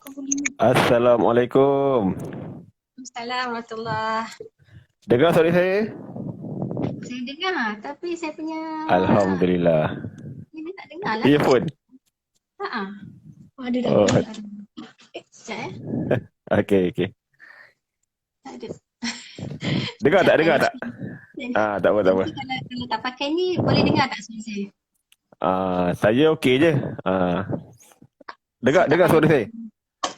Assalamualaikum. Assalamualaikum warahmatullahi. Dengar suara saya? Saya dengar tapi saya punya Alhamdulillah. ini tak dengar lah. Earphone. Ha. Oh, ada dah. Oh, Sekejap okey. Tak ada. Dengar Sekejap tak? Dengar tak? nanti. Tak apa. Nanti kalau tak pakai ni boleh dengar tak suara saya? Saya okey je. Saya tak Dengar pakai. suara saya?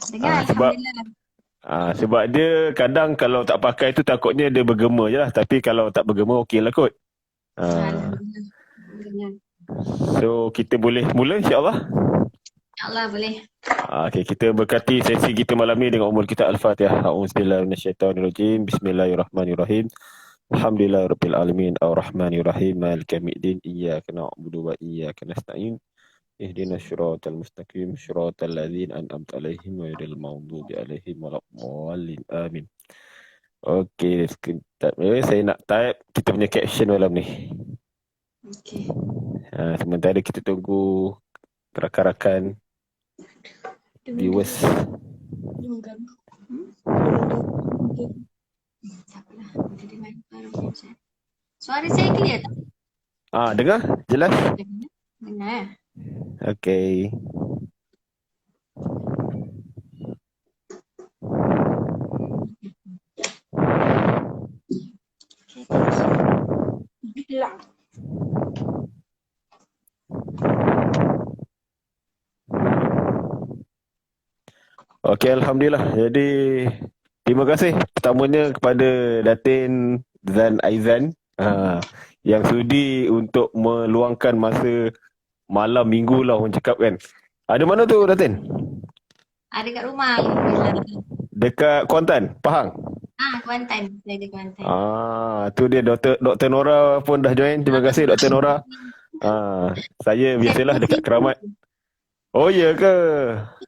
Dengar Sebab Alhamdulillah. sebab dia kadang kalau tak pakai tu takutnya dia bergema je lah. Tapi kalau tak bergema okey lah kot. Alhamdulillah. Alhamdulillah. So kita boleh mula insyaAllah. InsyaAllah boleh. Okey, kita berkati sesi kita malam ni dengan umur kita Al-Fatihah. A'udzubillahi minasyaitonirrajim. Bismillahirrahmanirrahim. Alhamdulillahirabbil alamin arrahmanirrahim maliki yaumiddin iyyaka na'budu wa iyyaka nasta'in ihdinas siratal mustaqim siratal ladzina an'amta 'alaihim ghairil maghdubi 'alaihim waladdallin amin. Okey, sekejap saya nak type kita punya caption malam ni. Okey. Sementara kita tunggu rakan-rakan viewers. Dia mengganggu. Tak apalah. Boleh dengar baru je. Suara saya clear tak? Dengar? Jelas? Dengar. Okey. Hilang. Okey, Alhamdulillah. Jadi, terima kasih pertamanya kepada Datin Zan Aizan yang sudi untuk meluangkan masa malam minggu lah orang cakap kan. Ada mana tu Datin? Ada kat rumah. Alhamdulillah. Dekat Kuantan, Pahang? Kuantan. Saya di Kuantan. Tu dia Dr. Nora pun dah join. Terima kasih Dr. Nora. Saya biasalah dekat Keramat. Oh ya ke?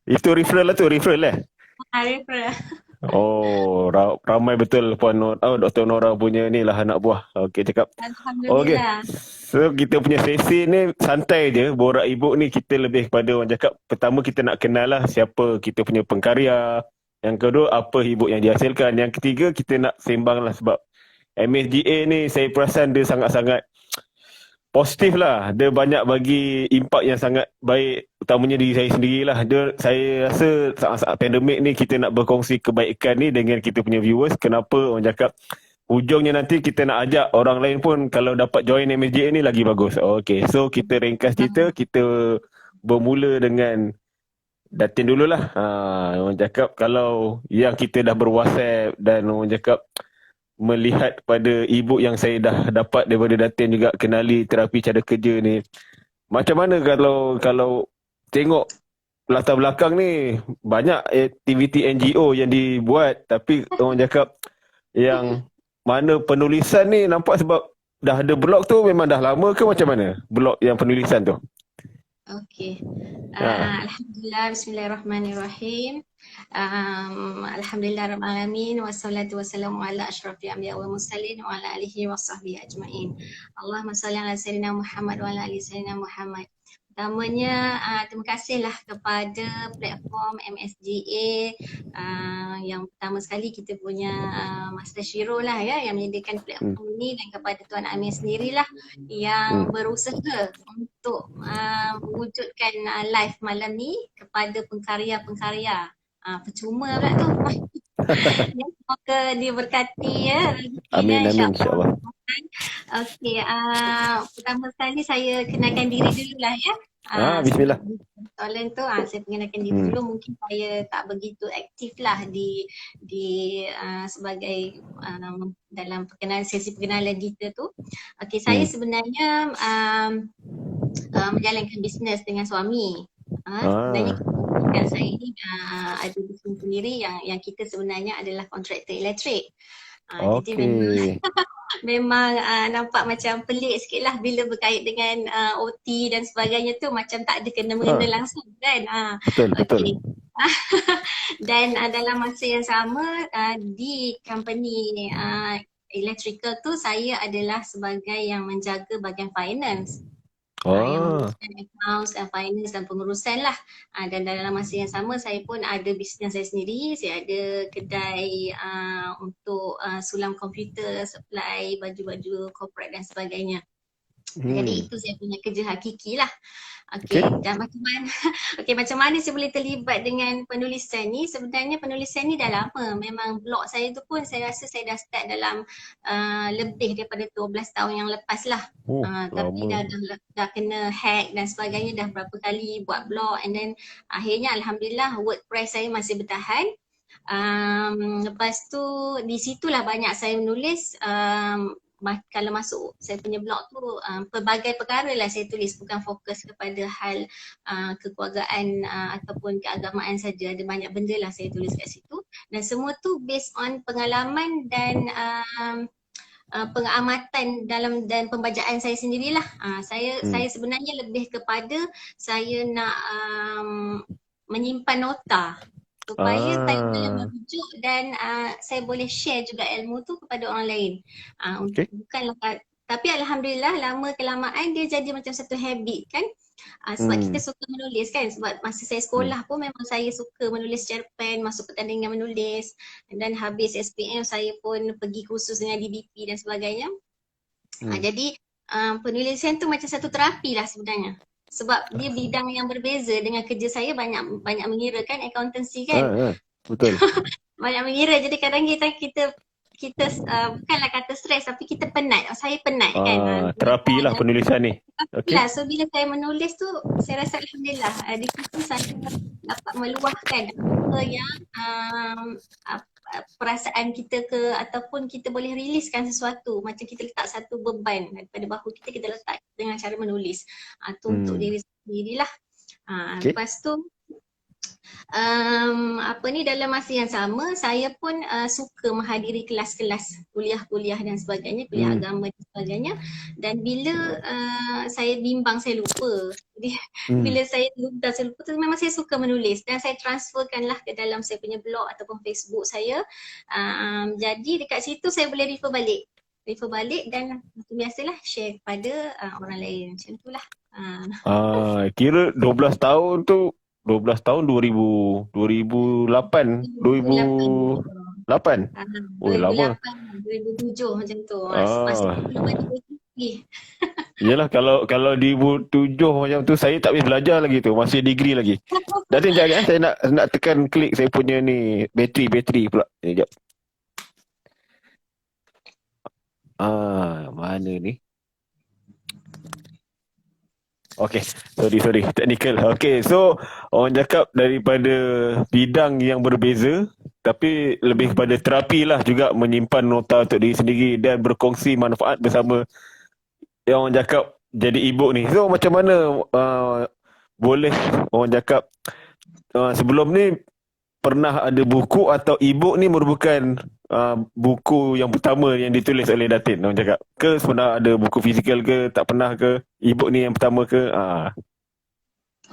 Itu referral lah tu, referral eh? Referral. Oh, ramai betul Puan Dr. Nora punya ni lah anak buah. Okey, cakap. Okey. Alhamdulillah. So, kita punya sesi ni santai je. Borak Ibu ni kita lebih kepada orang cakap. Pertama, kita nak kenal lah siapa kita punya pengkarya. Yang kedua, apa Ibu yang dihasilkan. Yang ketiga, kita nak sembang lah sebab MSGA ni saya perasan dia sangat-sangat positif lah. Dia banyak bagi impak yang sangat baik, utamanya diri saya sendirilah. Saya rasa saat-saat pandemik ni kita nak berkongsi kebaikan ni dengan kita punya viewers. Kenapa orang cakap hujungnya nanti kita nak ajak orang lain pun kalau dapat join MSGA ni lagi bagus. Okay, so kita ringkas cerita, kita bermula dengan Datin dululah. Orang cakap kalau yang kita dah berwhatsapp dan orang cakap melihat pada ibu yang saya dah dapat daripada Datin juga kenali terapi cara kerja ni. Macam mana kalau tengok latar belakang ni banyak aktiviti NGO yang dibuat tapi orang cakap yang mana penulisan ni nampak sebab dah ada blog tu memang dah lama ke macam mana blog yang penulisan tu? Okey. Alhamdulillah, bismillahirrahmanirrahim. Alhamdulillah rabbil alamin wassalatu wassalamu ala asyrafil anbiya wal mursalin wa ala alihi wasahbihi ajmain. Allahumma shalli ala sayyidina Muhammad wa ala ali sayyidina Muhammad. Pertamanya terima kasihlah kepada platform MSGA yang pertama sekali kita punya Master Shiro lah ya yang menyediakan platform ni dan kepada Tuan Amir sendirilah yang berusaha untuk mewujudkan live malam ni kepada pengkarya-pengkarya. Percuma pula tu. Ya, semoga diberkati ya. Amin insyaAllah. Okey, pertama sekali saya kenalkan diri dululah ya. Bismillah. Soalan tu saya perkenalkan diri dulu. Mungkin saya tak begitu aktif lah di sebagai dalam sesi perkenalan kita tu. Okey, saya sebenarnya menjalankan bisnes dengan suami. Sebenarnya kan saya ni ada bisnes sendiri yang kita sebenarnya adalah kontraktor elektrik. Jadi memang nampak macam pelik sikit lah bila berkait dengan OT dan sebagainya tu macam tak ada kena-mengena langsung kan. Betul. Dan dalam masa yang sama di company electrical tu saya adalah sebagai yang menjaga bahagian finance. yang Ah, menguruskan accounts dan finance dan pengurusan lah. Dan dalam masa yang sama saya pun ada bisnes saya sendiri. Saya ada kedai untuk sulam komputer, supply baju-baju corporate dan sebagainya. Jadi hmm. itu saya punya kerja hakiki lah. Okay. Okey, dan macam mana okey, macam mana saya boleh terlibat dengan penulisan ni? Sebenarnya penulisan ni dah lama. Memang blog saya tu pun saya rasa saya dah start dalam lebih daripada 12 tahun yang lepas lah. Tapi Lama. dah kena hack dan sebagainya, dah berapa kali buat blog, and then akhirnya alhamdulillah WordPress saya masih bertahan. Lepas tu di situlah banyak saya menulis. Kalau masuk saya punya blog tu pelbagai perkara lah saya tulis, bukan fokus kepada hal kekeluargaan ataupun keagamaan saja. Ada banyak benda lah saya tulis kat situ, dan semua tu based on pengalaman dan pengamatan dan pembacaan saya sendirilah. Saya sebenarnya lebih kepada saya nak menyimpan nota supaya saya boleh Ah, merujuk dan saya boleh share juga ilmu tu kepada orang lain. okay. Bukanlah, tapi alhamdulillah lama kelamaan dia jadi macam satu habit kan. Sebab kita Hmm. suka menulis kan, sebab masa saya Hmm. sekolah pun memang saya suka menulis cerpen, masuk pertandingan menulis, dan habis SPM saya pun pergi kursus dengan DBP dan sebagainya. Hmm. Jadi penulisan tu macam satu terapi lah sebenarnya. Sebab dia bidang yang berbeza dengan kerja saya, banyak banyak mengira kan, accountancy kan. Ah, betul. Banyak mengira, jadi kadang kita bukanlah kata stres, tapi kita penat. Saya penat kan. Terapi lah penulisan ni. Okay. Lah, so bila saya menulis tu, saya rasa alhamdulillah di situ saya dapat meluahkan apa yang perasaan kita ataupun kita boleh riliskan sesuatu, macam kita letak satu beban daripada bahu kita, kita letak dengan cara menulis. Tu untuk Hmm. diri sendirilah. Okay. Lepas tu dalam masa yang sama saya pun suka menghadiri kelas-kelas kuliah-kuliah dan sebagainya, kuliah Hmm. agama dan sebagainya. Dan bila saya bimbang, saya lupa. Jadi Hmm. bila saya lupa tu, memang saya suka menulis dan saya transferkanlah ke dalam saya punya blog ataupun Facebook saya. Jadi dekat situ saya boleh refer balik dan biasalah share kepada orang lain, macam itulah. Kira 12 tahun tu 12 tahun 2008 2008 2008. Oh, lama. 2008, 2007 macam tu. Masa tu Ah, belum ada degree. Iyalah, kalau di 2007 macam tu saya tak habis belajar lagi tu, masih degree lagi. Datin sekejap saya nak tekan klik saya punya ni bateri pula. Sekejap. Mana ni? Okay, sorry, technical. Okay, so orang cakap daripada bidang yang berbeza, tapi lebih kepada terapi lah juga, menyimpan nota untuk diri sendiri dan berkongsi manfaat bersama yang orang cakap jadi ibu ni. So macam mana boleh orang cakap sebelum ni pernah ada buku atau e-book ni merupakan buku yang pertama yang ditulis oleh Datin, orang cakap? Ke pernah ada buku fizikal ke, tak pernah ke? E-book ni yang pertama ke?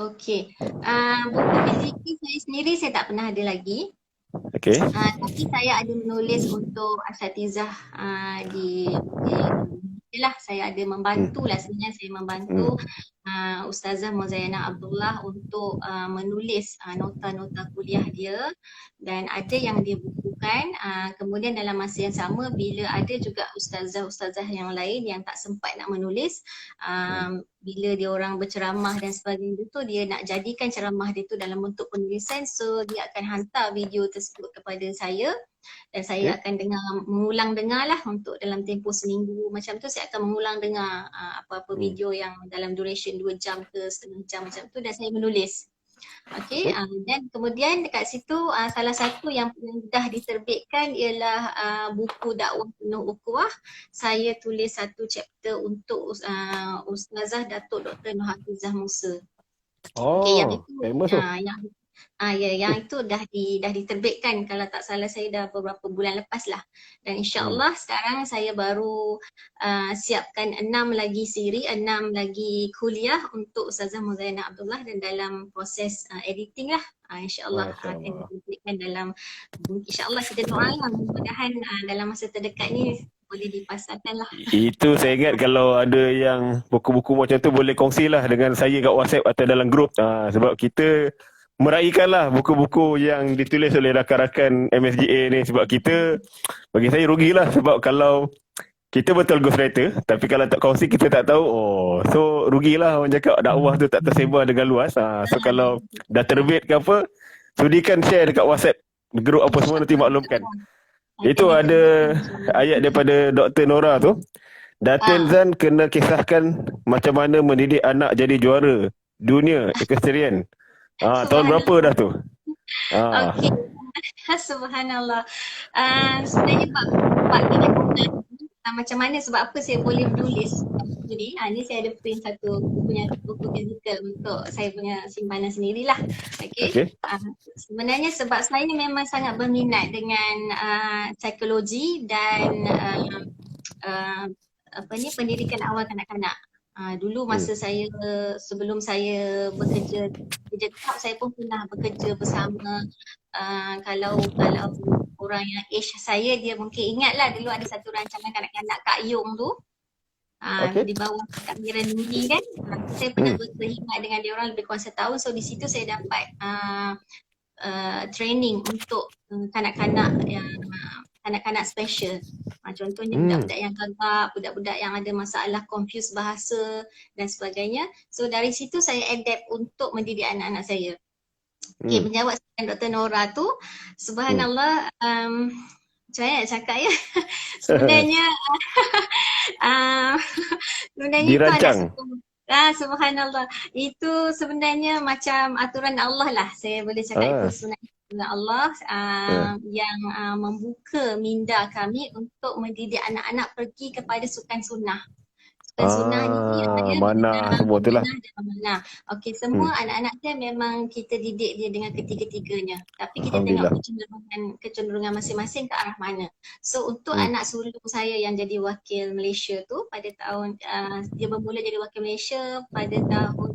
Okey. Buku fizikal saya sendiri saya tak pernah ada lagi. Okay. Tapi saya ada menulis untuk asatizah di lah. Saya ada membantu lah, sebenarnya saya membantu Ustazah Mozayana Abdullah untuk menulis nota-nota kuliah dia, dan ada yang dia bukukan. Kemudian dalam masa yang sama, bila ada juga ustazah-ustazah yang lain yang tak sempat nak menulis, bila dia orang berceramah dan sebagainya tu, dia nak jadikan ceramah dia tu dalam bentuk penulisan, so dia akan hantar video tersebut kepada saya dan saya akan mengulang dengar lah untuk dalam tempoh seminggu macam tu. Saya akan mengulang dengar apa-apa video yang dalam duration 2 jam ke setengah jam macam tu, dan saya menulis. Okey, dan kemudian dekat situ salah satu yang dah diterbitkan ialah buku dakwah penuh ukhuwah. Saya tulis satu chapter untuk Ustazah Datuk Dr. Nur Hafizah Musa. Okey, yang itu famous tu. yang itu dah diterbitkan, kalau tak salah saya dah beberapa bulan lepas lah. Dan insya-Allah sekarang saya baru siapkan 6 lagi siri, 6 lagi kuliah untuk Ustazah Mozayana Abdullah, dan dalam proses editing lah. InsyaAllah akan diterbitkan dalam, insyaAllah kita doalah mudah-mudahan dalam masa terdekat ni boleh dipasarkan lah. Itu saya ingat kalau ada yang buku-buku macam tu boleh kongsilah dengan saya kat WhatsApp atau dalam grup. Sebab kita meraihkanlah buku-buku yang ditulis oleh rakan-rakan MSGA ni. Sebab kita, bagi saya rugilah. Sebab kalau kita betul ghostwriter, tapi kalau tak kongsi kita tak tahu. So rugilah orang cakap dakwah tu tak tersebar dengan luas. So kalau dah terbit ke apa, sudikan share dekat WhatsApp grup apa semua, nanti maklumkan. Itu Akan ada ditunjukkan. ayat daripada Dr. Nora tu. Datin Zan kena kisahkan macam mana mendidik anak jadi juara dunia equestrian. Tahun berapa dah tu? Okey. Subhanallah. Sebenarnya bab ini macam mana, sebab apa saya boleh menulis ni. Ni saya ada print satu buku physical untuk saya punya simpanan sendirilah. Okey. Sebenarnya sebab saya ni memang sangat berminat dengan psikologi dan pendidikan awal kanak-kanak. Dulu masa saya sebelum saya bekerja tetap, saya pun pernah bekerja bersama kalau orang yang age saya, dia mungkin ingatlah dulu ada satu rancangan kanak-kanak Kak Yung tu. Di bawah Kak Mira Nuri kan. Saya pernah berkhidmat dengan dia orang lebih kurang setahun. So di situ saya dapat training untuk kanak-kanak yang kanak-kanak special. Contohnya budak-budak yang gagap, budak-budak yang ada masalah confuse bahasa dan sebagainya. So dari situ saya adapt untuk mendidik anak-anak saya. Okay, menjawab Dr. Nora tu, subhanallah, macam mana nak cakap ya? Sebenarnya dirancang. Subhanallah. Itu sebenarnya macam aturan Allah lah. Saya boleh cakap itu sebenarnya Allah yang membuka minda kami untuk mendidik anak-anak pergi kepada sukan sunnah. Sukan sunnah ni mana semua tu lah. Okey, semua anak-anak dia memang kita didik dia dengan ketiga-tiganya. Tapi kita tengok kecenderungan masing-masing ke arah mana. So untuk anak sulung saya yang jadi wakil Malaysia tu pada tahun dia bermula jadi wakil Malaysia pada tahun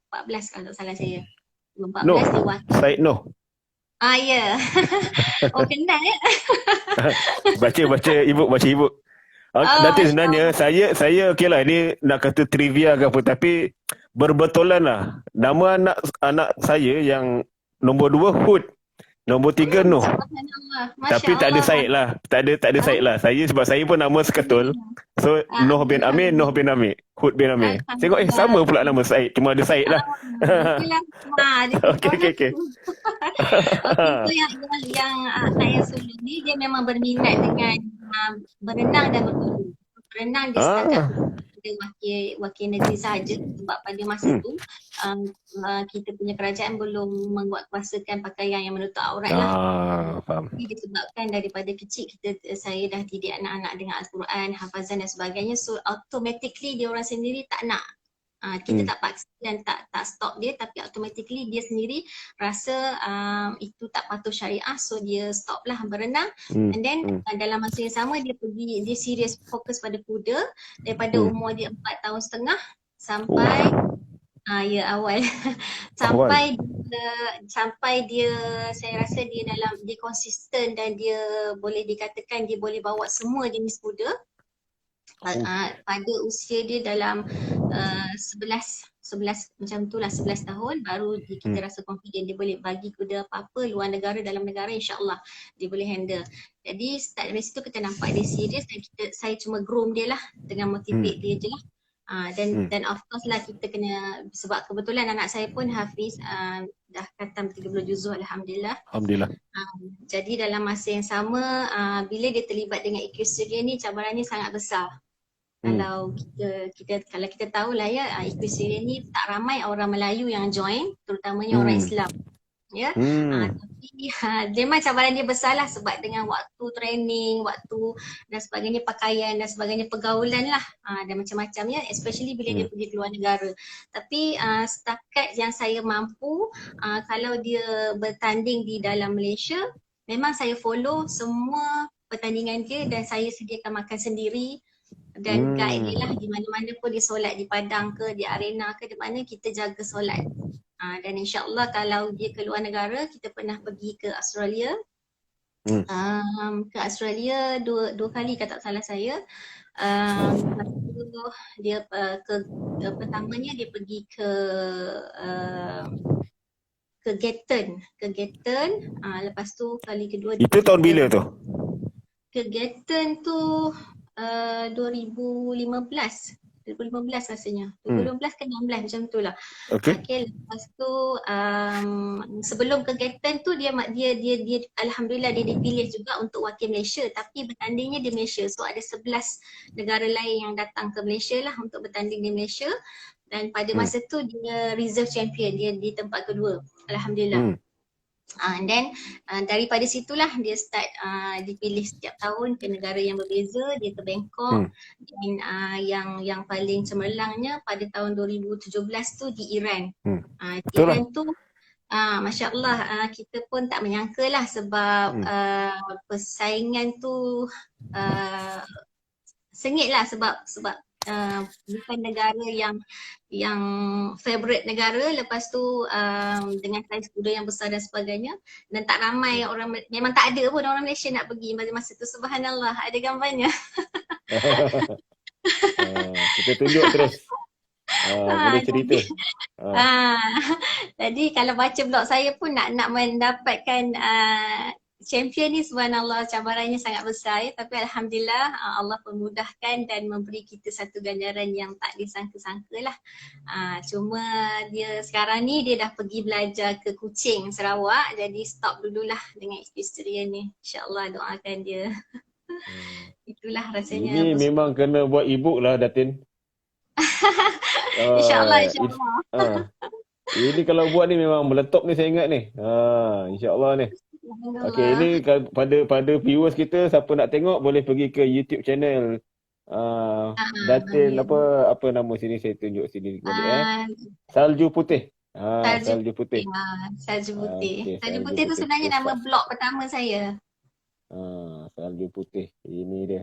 2014 kalau tak salah saya. 2014 dia wakil. Said Noh. Ya. Kenal ya. Baca ibu, baca ibu. Nanti sebenarnya saya okeylah, ini nak kata trivia ke apa, tapi berbetulan lah. Nama anak saya yang nombor 2 Hud, nombor 3 Noh. Tapi tak ada Said lah. Tak ada Said lah. Sebab saya pun nama seketul. So Noh bin Amir, Hud bin Amir. Tengok sama pula nama Said, cuma ada Said lah. Okey. Itu yang saya sulung ni, dia memang berminat dengan berenang dan berguru. Berenang dia setakat ada wakil negeri sahaja, sebab pada masa tu kita punya kerajaan belum menguatkuasakan pakaian yang menutup aurat lah. Faham. Jadi disebabkan daripada kecil saya dah didik anak-anak dengan Al-Quran, hafazan dan sebagainya. So automatically dia orang sendiri tak nak. Kita tak paksa dan tak stop dia, tapi automatically dia sendiri rasa itu tak patuh syariah, so dia stop lah berenang. And then dalam masa yang sama dia serius fokus pada kuda daripada umur dia 4 tahun setengah sampai awal sampai dia, saya rasa dia konsisten dan dia boleh dikatakan dia boleh bawa semua jenis kuda. Pada usia dia dalam 11 macam tu lah, 11 tahun baru kita rasa confident dia boleh bagi kuda apa-apa luar negara, dalam negara, insyaAllah dia boleh handle. Jadi start dari situ kita nampak dia serius dan saya cuma groom dia lah dengan motivate dia je lah. Dan of course lah kita kena, sebab kebetulan anak saya pun hafiz, dah khatam 30 juzuk Alhamdulillah. Jadi dalam masa yang sama bila dia terlibat dengan equestrian ni, cabarannya sangat besar. Kalau kita tahulah ya, equestrian ni tak ramai orang Melayu yang join, terutamanya orang Islam. Ya. Tapi memang cabaran dia besar lah, sebab dengan waktu training, waktu dan sebagainya, pakaian dan sebagainya, pergaulan lah dan macam-macam ya, especially bila dia pergi keluar negara. Tapi setakat yang saya mampu, kalau dia bertanding di dalam Malaysia, memang saya follow semua pertandingan dia dan saya sediakan makan sendiri dan guide dia lah. Di mana-mana pun dia solat, di padang ke, di arena ke, di mana kita jaga solat. Dan insyaAllah kalau dia keluar negara, kita pernah pergi ke Australia Hmm. Ke Australia dua kali kalau tak salah saya. Lepas tu dia pertamanya dia pergi uh, ke Gatton. Lepas tu kali kedua dia Itu pergi tahun bila tu? ke Gatton tu 2015. 2015 rasanya. Hmm. 2015 ke 16 macam tu lah. Okay. Okay, lepas tu sebelum ke Gatton tu dia alhamdulillah dia dipilih juga untuk wakil Malaysia, tapi bertandingnya di Malaysia. So ada 11 negara lain yang datang ke Malaysia lah untuk bertanding di Malaysia, dan pada Hmm. masa tu dia reserve champion, dia di tempat kedua. Alhamdulillah. Hmm. And then daripada situlah dia start dipilih setiap tahun ke negara yang berbeza. Dia ke Bangkok, Hmm. dan yang paling cemerlangnya pada tahun 2017 tu di Iran. Hmm. Di Betul lah. Iran tu Masya Allah, kita pun tak menyangka lah sebab persaingan tu sengit lah, sebab bukan negara yang favorite negara. Lepas tu dengan saiz kuda yang besar dan sebagainya, dan tak ramai orang, memang tak ada pun orang Malaysia nak pergi masa tu. Subhanallah, ada gambarnya. Kita tunjuk terus. Boleh cerita. Jadi jadi kalau baca blog saya pun nak mendapatkan champion ni, subhanallah, cabarannya sangat besar ya. Tapi alhamdulillah Allah pemudahkan dan memberi kita satu ganjaran yang tak disangka-sangka lah. Cuma dia sekarang ni dia dah pergi belajar ke Kuching, Sarawak. Jadi stop dululah dengan experience ni. InsyaAllah doakan dia. Itulah rasanya. Ini memang kena buat e-book lah, Datin. InsyaAllah, insyaAllah. Ini kalau buat ni memang meletup ni, saya ingat ni. InsyaAllah ni. Okey, ini pada viewers kita, siapa nak tengok boleh pergi ke YouTube channel Datin apa nama sini, saya tunjuk sini balik Salju Putih. Salju Putih. Salju Putih. Okay, Salju Putih tu sebenarnya nama blog pertama saya. Salju Putih. Ini dia.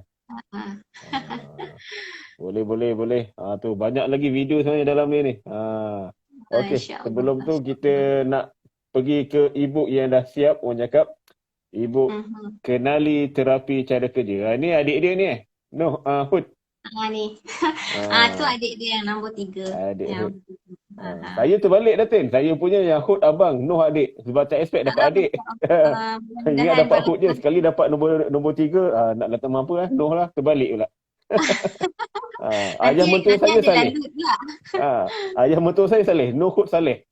Boleh. Tu banyak lagi video sebenarnya dalam ni. Okey, sebelum tu kita nak pergi ke e-book yang dah siap. Orang cakap e-book Kenali Terapi Cara Kerja. Ni adik dia ni Noh Hud. Ni. Tu adik dia yang nombor 3. Adik Hud. Saya terbalik, Datin. Saya punya yang Hud abang, Noh adik. Sebab tak expect dapat adik. Ingat dapat Hud je. Sekali dapat nombor 3, nak datang mampu lah. Noh lah, terbalik pula. Ayah mentua saya Saleh. Ayah mentua saya Saleh. Noh Hud Saleh.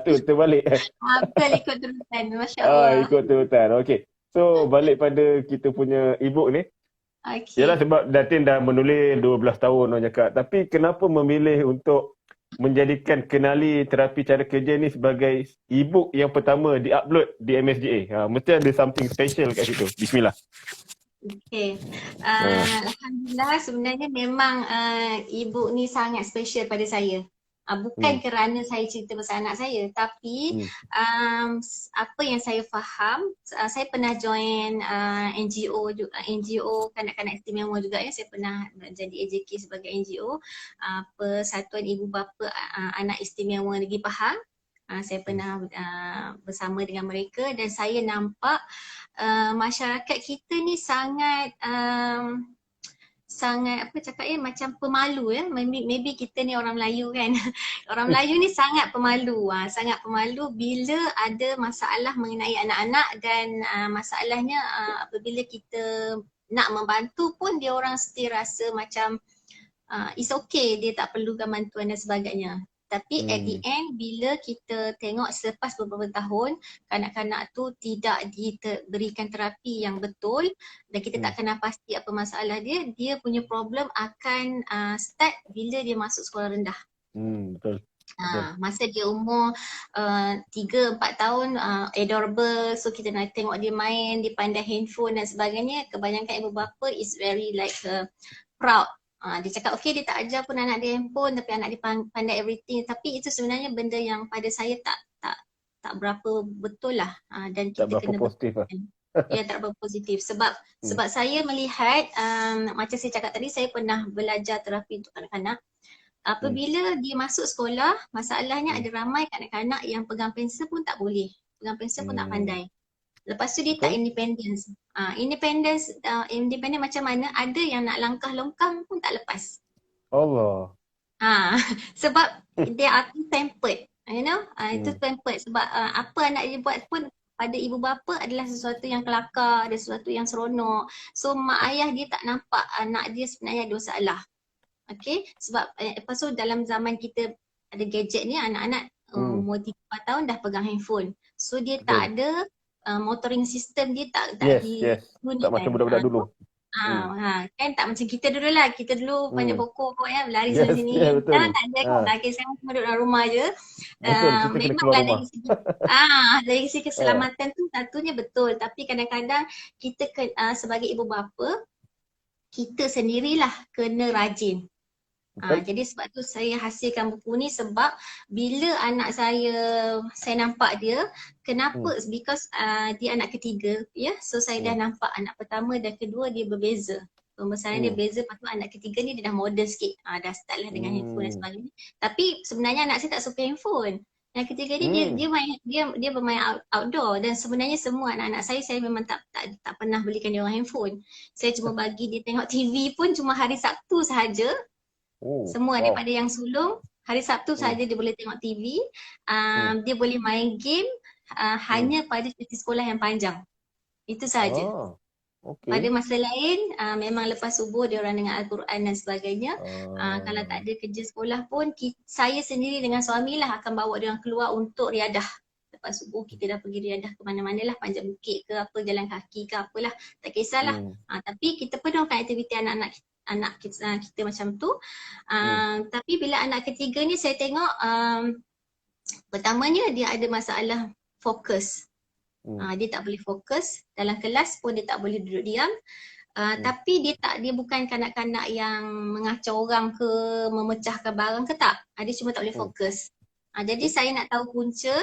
Tu terbalik. Betul, ikut turutan. Masya Allah. Ikut turutan. Okey. So balik pada kita punya e-book ni. Yalah, sebab Datin dah menulis 12 tahun orang cakap. Tapi kenapa memilih untuk menjadikan Kenali Terapi Cara Kerja ni sebagai e-book yang pertama di-upload di MSGA? Mesti ada something special kat situ. Bismillah. Okay. Alhamdulillah, sebenarnya memang e-book ni sangat special pada saya. Bukan kerana saya cerita pasal anak saya, tapi apa yang saya faham, saya pernah join NGO kanak-kanak istimewa juga ya. Saya pernah jadi AJK sebagai NGO, Persatuan Ibu Bapa Anak Istimewa Negeri Pahang. Saya pernah bersama dengan mereka, dan saya nampak masyarakat kita ni sangat macam pemalu ya. Maybe kita ni orang Melayu kan. Orang Melayu ni sangat pemalu. Sangat pemalu bila ada masalah mengenai anak-anak, dan masalahnya apabila kita nak membantu pun dia orang still rasa macam it's okay, dia tak perlukan bantuan dan sebagainya. Tapi at the end, bila kita tengok selepas beberapa tahun, kanak-kanak tu tidak diberikan terapi yang betul, dan kita tak kenal pasti apa masalah dia, dia punya problem akan start bila dia masuk sekolah rendah. Betul. Masa dia umur 3-4 tahun, adorable, so kita nak tengok dia main, dia pandai handphone dan sebagainya. Kebanyakan ibu bapa is very like proud. Dia cakap okay, dia tak ajar pun anak dia handphone, tapi anak dia pandai everything. Tapi itu sebenarnya benda yang pada saya tak berapa betul lah. Dan kita tak berapa kena positif lah. Ya, tak berapa positif. Sebab saya melihat, macam saya cakap tadi, saya pernah belajar terapi untuk kanak-kanak. Apabila dia masuk sekolah, masalahnya ada ramai kanak-kanak yang pegang pensel pun tak boleh. Pegang pensel pun tak pandai. Lepas tu dia tak Betul? independence. Independent macam mana? Ada yang nak langkah longkang pun tak lepas. Allah. Ha, sebab they are too pampered. You know, itu Hmm. pampered sebab apa anak dia buat pun pada ibu bapa adalah sesuatu yang kelakar, ada sesuatu yang seronok. So mak ayah dia tak nampak anak dia sebenarnya ada masalah. Okay, sebab lepas tu dalam zaman kita ada gadget ni, anak-anak umur 3-4 tahun dah pegang handphone. So dia Betul. tak ada motoring system dia tak Yes. Tak macam digunikan. budak-budak dulu. Kan tak macam kita dulu lah. Kita dulu panjat pokok ya, berlari sana Yes, sini. betul. Sekarang tak ada kan. Okay, sekarang semua duduk dalam rumah je. Betul, kita kena keluar Memanglah rumah. dari segi keselamatan tu satunya betul. Tapi kadang-kadang kita sebagai ibu bapa, kita sendirilah kena rajin. Jadi sebab tu saya hasilkan buku ni sebab bila anak saya nampak dia, kenapa? Because dia anak ketiga, ya. So saya dah nampak anak pertama dan kedua dia berbeza. Pembesaran dia beza, lepas tu anak ketiga ni dia dah modern sikit. Dah start lah dengan handphone dan sebagainya. Tapi sebenarnya anak saya tak suka handphone. Yang ketiga ni dia bermain outdoor, dan sebenarnya semua anak-anak saya memang tak pernah belikan dia orang handphone. Saya cuma bagi dia tengok TV pun cuma hari Sabtu sahaja. Semua daripada yang sulung, hari Sabtu saja dia boleh tengok TV. Dia boleh main game hanya pada cuti sekolah yang panjang. Itu saja. Pada masa lain memang lepas subuh dia orang dengar Al-Quran dan sebagainya. Kalau tak ada kerja sekolah pun saya sendiri dengan suami lah akan bawa dia orang keluar untuk riadah. Lepas subuh kita dah pergi riadah ke mana-mana lah, panjat bukit ke apa, jalan kaki ke apalah, tak kisahlah. Tapi kita penuhkan aktiviti anak kita macam tu. Tapi bila anak ketiga ni saya tengok pertamanya dia ada masalah fokus. Dia tak boleh fokus dalam kelas pun, dia tak boleh duduk diam. Tapi dia bukan kanak-kanak yang mengacau orang ke, memecahkan barang ke, tak. Dia cuma tak boleh fokus. Jadi saya nak tahu punca,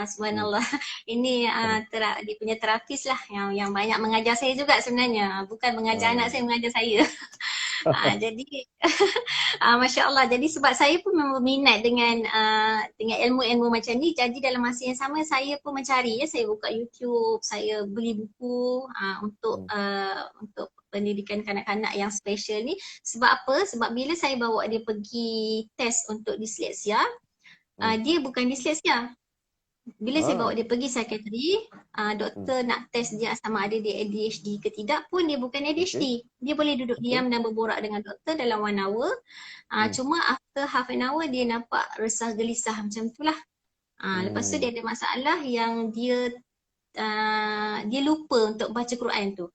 subhanallah. Ini dia punya terapis lah yang banyak mengajar saya juga sebenarnya. Bukan mengajar anak saya, mengajar saya. Jadi Masya Allah. Jadi sebab saya pun memang berminat dengan ilmu-ilmu macam ni. Jadi dalam masa yang sama saya pun mencari, saya buka YouTube, saya beli buku untuk pendidikan kanak-kanak yang special ni. Sebab apa? Sebab bila saya bawa dia pergi test untuk disleksia, dia bukan disleksia. Bila saya bawa dia pergi psikiatri, doktor nak test dia sama ada dia ADHD ke tidak pun, dia bukan ADHD. Dia boleh duduk diam dan berborak dengan doktor dalam 1 hour. Cuma after half an hour dia nampak resah gelisah macam tu lah. Lepas tu dia ada masalah yang dia lupa untuk baca Quran tu.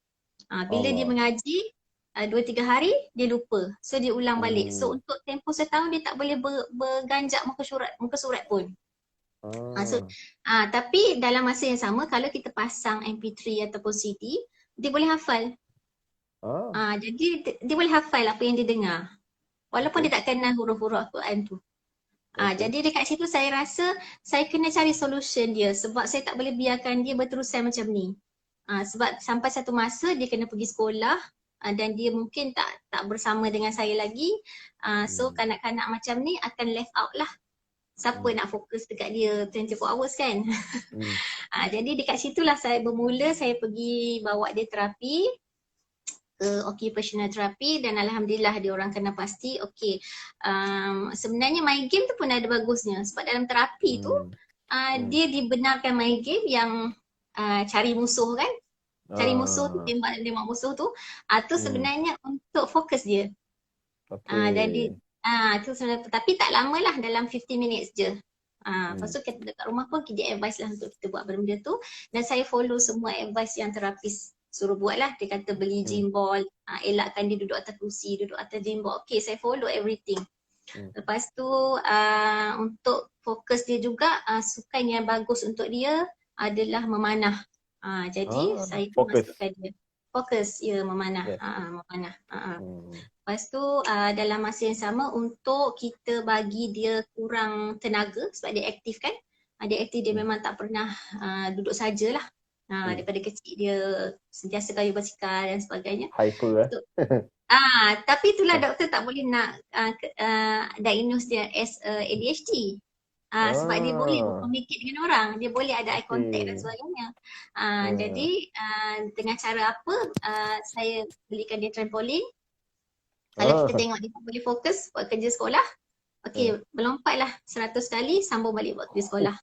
Bila dia mengaji 2-3 hari dia lupa. So dia ulang balik. So untuk tempoh setahun dia tak boleh berganjak muka surat pun. Tapi dalam masa yang sama kalau kita pasang MP3 ataupun CD, dia boleh hafal. Jadi dia boleh hafal apa yang dia dengar. Walaupun dia tak kenal huruf-huruf Al-Quran tu. Jadi dekat situ saya rasa saya kena cari solution dia, sebab saya tak boleh biarkan dia berterusan macam ni. Sebab sampai satu masa dia kena pergi sekolah dan dia mungkin tak bersama dengan saya lagi. So kanak-kanak macam ni akan left out lah. Siapa nak fokus dekat dia 24 hours kan. Jadi dekat situlah saya bermula, saya pergi bawa dia terapi ke occupational therapy, dan alhamdulillah dia orang kena pasti okey. Sebenarnya main game tu pun ada bagusnya, sebab dalam terapi tu dia dibenarkan main game yang cari musuh kan. Cari musuh tu, tembak musuh tu, tu sebenarnya untuk fokus dia. Jadi tu sebenarnya, tapi tak lama lah, dalam 15 minutes je. Lepas tu kita dekat rumah pun dia advice lah untuk kita buat benda tu, dan saya follow semua advice yang terapis suruh buat lah. Dia kata beli gym ball, elakkan dia duduk atas kursi, duduk atas gym ball. Okay, saya follow everything. Lepas tu untuk fokus dia juga, sukan yang bagus untuk dia adalah memanah. Jadi saya pun masukkan dia fokus, memanah. Memanah. Lepas tu dalam masa yang sama untuk kita bagi dia kurang tenaga sebab dia aktif kan. Dia aktif, dia memang tak pernah duduk sajalah. Daripada kecil dia sentiasa kayu basikal dan sebagainya. Hyper Tapi itulah doktor tak boleh nak diagnose dia as ADHD. Sebab dia boleh Ah, communicate dengan orang, dia boleh ada eye contact dan okey. sebagainya. Ah, Jadi dengan cara apa, saya belikan dia trampolin. Kalau kita ah, tengok dia tak boleh fokus buat kerja sekolah, ah. okey, melompatlah 100 kali, sambung balik buat kerja sekolah.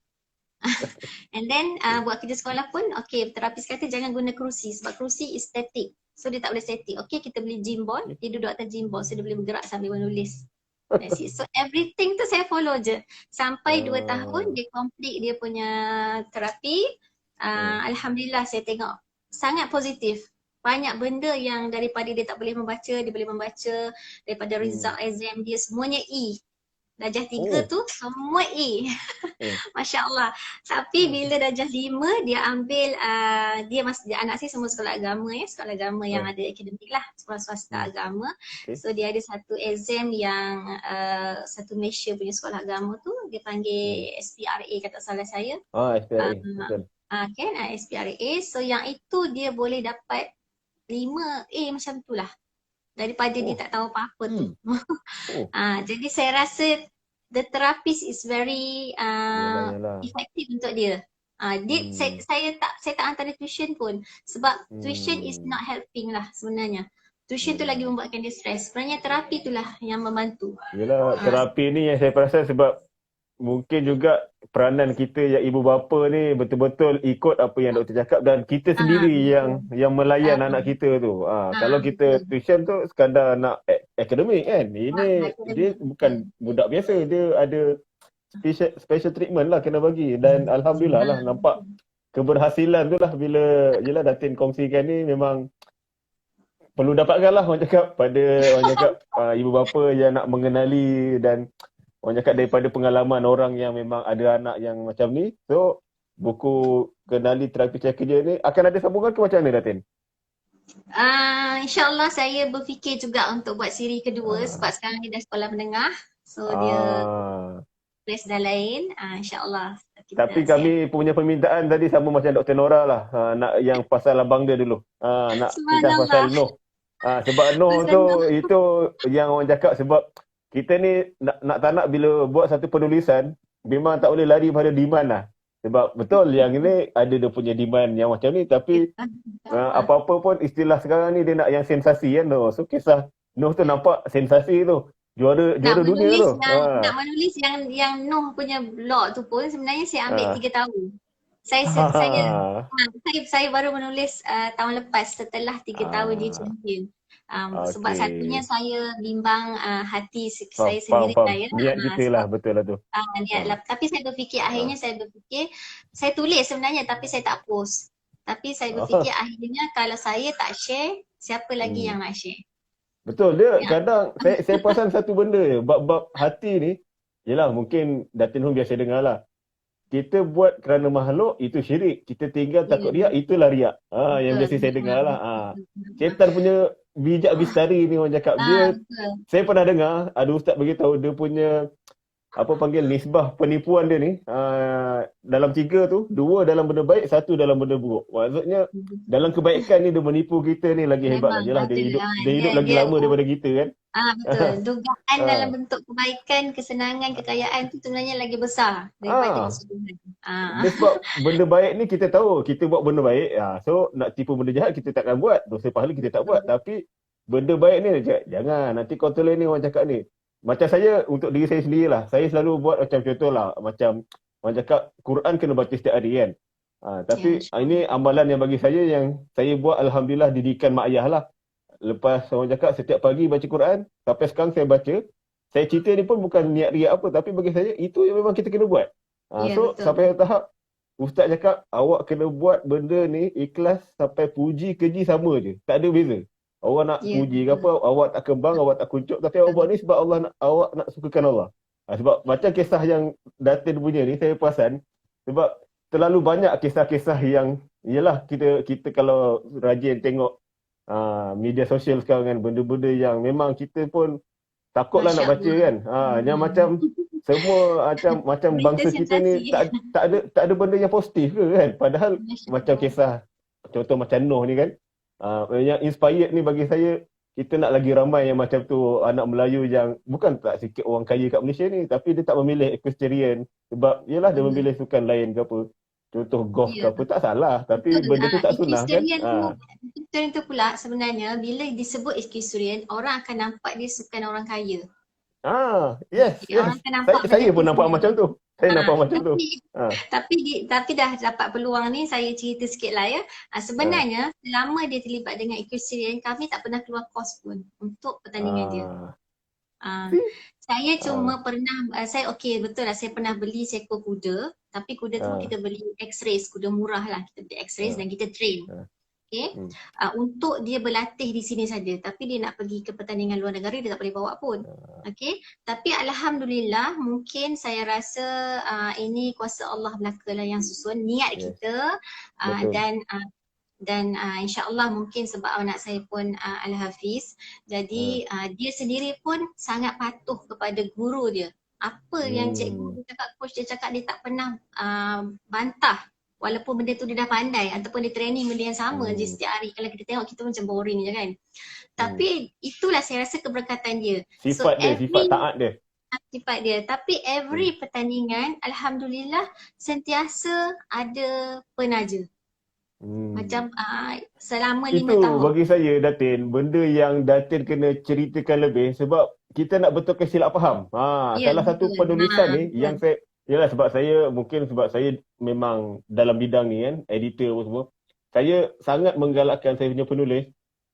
And then buat kerja sekolah pun, okey, terapis kata jangan guna kerusi sebab kerusi is static. So dia tak boleh static. Okey, kita beli gym ball, dia duduk atas gym ball, so dia boleh bergerak sambil menulis. That's it. So everything tu saya follow je. Sampai 2 tahun Ah, dia complete dia punya terapi. hmm. Alhamdulillah saya tengok sangat positif. Banyak benda yang daripada dia tak boleh membaca, dia boleh membaca. Daripada Hmm. result exam dia semuanya E. Darjah 3 Oh, tu semua E. oh. Masya Allah. Tapi Hmm. bila darjah 5 dia ambil dia anak saya semua sekolah agama ya, sekolah agama yang Ah, ada akademik lah, sekolah swasta hmm. agama. Okey. So dia ada satu exam yang satu Malaysia punya sekolah agama tu dia Hmm. panggil SPRA kata salah saya. SPRA, Uh, betul. kan SPRA. So yang itu dia boleh dapat 5A macam tu lah. Daripada dia Oh, tak tahu apa-apa tu. E. Oh, Jadi saya rasa the therapist is very yalah, yalah. effective untuk dia. Hmm. Saya tak hantar dia tuition pun sebab tuition is Hmm. not helping lah sebenarnya. Tuition tu lagi Hmm. membuatkan dia stres. Sebenarnya terapi tu lah yang membantu. Yelah, Ah, terapi ni yang saya perasan sebab mungkin juga peranan kita yang ibu bapa ni betul-betul ikut apa yang doktor cakap dan kita sendiri betul. yang melayan Ah, anak kita tu. Kalau kita betul. tuition tu sekadar nak akademik kan. Ini dia Akademik betul. bukan budak biasa, dia ada special treatment lah kena bagi dan alhamdulillah lah Ah, nampak keberhasilan tu lah bila yelah Datin kongsikan ni memang perlu dapatkan lah orang cakap pada orang cakap ibu bapa yang nak mengenali dan orang cakap daripada pengalaman orang yang memang ada anak yang macam ni. So buku kenali terapi cara kerja ni akan ada sambungan ke macam mana Datin? InsyaAllah saya berfikir juga untuk buat siri kedua Ah, sebab sekarang dia dah sekolah menengah. So dia ah. kelas dah lain. InsyaAllah Tapi kita saya kami punya permintaan tadi sama macam Dr. Nora lah. Nak yang pasal abang dia dulu. Nak kisah subhanallah. pasal Noh. Sebab Noh tu Pasal itu yang orang cakap sebab kita ni nak tak nak bila buat satu penulisan memang tak boleh lari pada demand lah. Sebab betul yang ini ada dia punya demand yang macam ni tapi apa-apa pun istilah sekarang ni dia nak yang sensasi kan Noh. So kisah Noh tu nampak sensasi tu. Juara nak juara dunia menulis tu. yang Noh punya blog tu pun sebenarnya saya ambil Ah. 3 tahun. Saya baru menulis tahun lepas setelah 3 tahun dia Ah. champion. Sebab satunya Okey. saya bimbang hati Faham, saya faham, sendiri faham. lah ya. Niat kita lah, Sebab betul lah tu. niat Ah, lah. Tapi ah, saya berfikir saya tulis sebenarnya tapi saya tak post. Tapi saya ah. berfikir akhirnya kalau saya tak share, siapa lagi Hmm. yang nak share? Betul dia Ya. kadang saya perasan satu benda je, bab-bab hati ni, yelah mungkin Datin Hun biasa dengar lah. Kita buat kerana makhluk itu syirik. Kita tinggal Ya, takut riak itulah riak. Yang betul. biasa saya dengar lah. Betul. Syaitan punya bijak bistari ni orang cakap dia. Betul. Saya pernah dengar ada ustaz beritahu dia punya apa panggil nisbah penipuan dia ni dalam 3 tu 2 dalam benda baik, 1 dalam benda buruk. Maksudnya dalam kebaikan ni dia menipu kita ni lagi hebat lah. Memang Yelah betul. dia hidup lagi lama daripada kita kan. Betul. Dugaan dalam Ah, bentuk kebaikan, kesenangan, kekayaan tu sebenarnya lagi besar daripada ah, musuh Tuhan. dia sebab benda baik ni kita tahu kita buat benda baik. So nak tipu benda jahat kita takkan buat. Dosa pahala kita tak buat. Tapi benda baik ni jangan nanti kau tolong ni orang cakap ni. Macam saya untuk diri saya sendirilah. Saya selalu buat macam contohlah macam orang cakap Quran kena baca setiap hari kan. Ya, Tapi ini amalan yang bagi saya yang saya buat alhamdulillah didikan mak ayah lah. Lepas orang cakap setiap pagi baca Quran, sampai sekarang saya baca. Saya cerita ni pun bukan niat riak apa tapi bagi saya itu yang memang kita kena buat. ya So betul. sampai tahap ustaz cakap awak kena buat benda ni ikhlas sampai puji keji sama je. Tak ada beza. Orang nak Ya puji ke betul. apa, awak tak kembang, awak tak kuncup tapi awak buat ni sebab Allah awak nak sukakan Allah. Sebab macam kisah yang Datin punya ni saya perasan sebab terlalu banyak kisah-kisah yang yelah kita kalau rajin tengok media sosial sekarang kan benda-benda yang memang kita pun takutlah Masya nak baca Allah. kan. Yang macam semua macam Berita bangsa kita ni sensasi. tak ada benda yang positif ke kan. Padahal Masya macam Allah. kisah contoh macam Noh ni kan. Yang inspired ni bagi saya kita nak lagi ramai yang macam tu, anak Melayu yang bukan tak sikit orang kaya kat Malaysia ni, tapi dia tak memilih equestrian sebab yelah dia Hmm. memilih sukan lain ke apa. Contoh golf ke Ya. apa, tak salah, tapi Betul. benda tu tak sunnah kan. Equestrian tu pula sebenarnya bila disebut equestrian, orang akan nampak dia sukan orang kaya. Yes, Okay, orang yes. akan nampak Saya benda pun tu nampak sebenarnya. macam tu. Saya nampak macam tu. Tapi dah dapat peluang ni, saya cerita sikit lah ya. Sebenarnya selama dia terlibat dengan equestrian, kami tak pernah keluar kos pun untuk pertandingan dia. Saya cuma pernah, saya okey betul lah, saya pernah beli seekor kuda, tapi kuda tu kita beli X-race, kuda murah lah, kita beli X-race dan kita train. Okay. Untuk dia berlatih di sini saja, tapi dia nak pergi ke pertandingan luar negara dia tak boleh bawa pun. Okay. Tapi alhamdulillah, mungkin saya rasa ini kuasa Allah belaka lah yang susun niat kita, dan insya-Allah mungkin sebab anak saya pun Al-Hafiz, jadi dia sendiri pun sangat patuh kepada guru dia. Apa yang cikgu dia cakap, coach dia cakap, dia tak pernah bantah. Walaupun benda tu dia dah pandai ataupun dia training benda yang sama je setiap hari. Kalau kita tengok kita macam boring je kan. Tapi itulah saya rasa keberkatan dia. Sifat taat dia. Sifat dia. Tapi every pertandingan alhamdulillah sentiasa ada penaja. Macam selama 5 tahun. Itu bagi saya Datin, benda yang Datin kena ceritakan lebih sebab kita nak betulkan silap faham. Salah satu penulisan ni yang saya, yalah sebab saya memang dalam bidang ni kan, editor apa semua. Saya sangat menggalakkan saya punya penulis,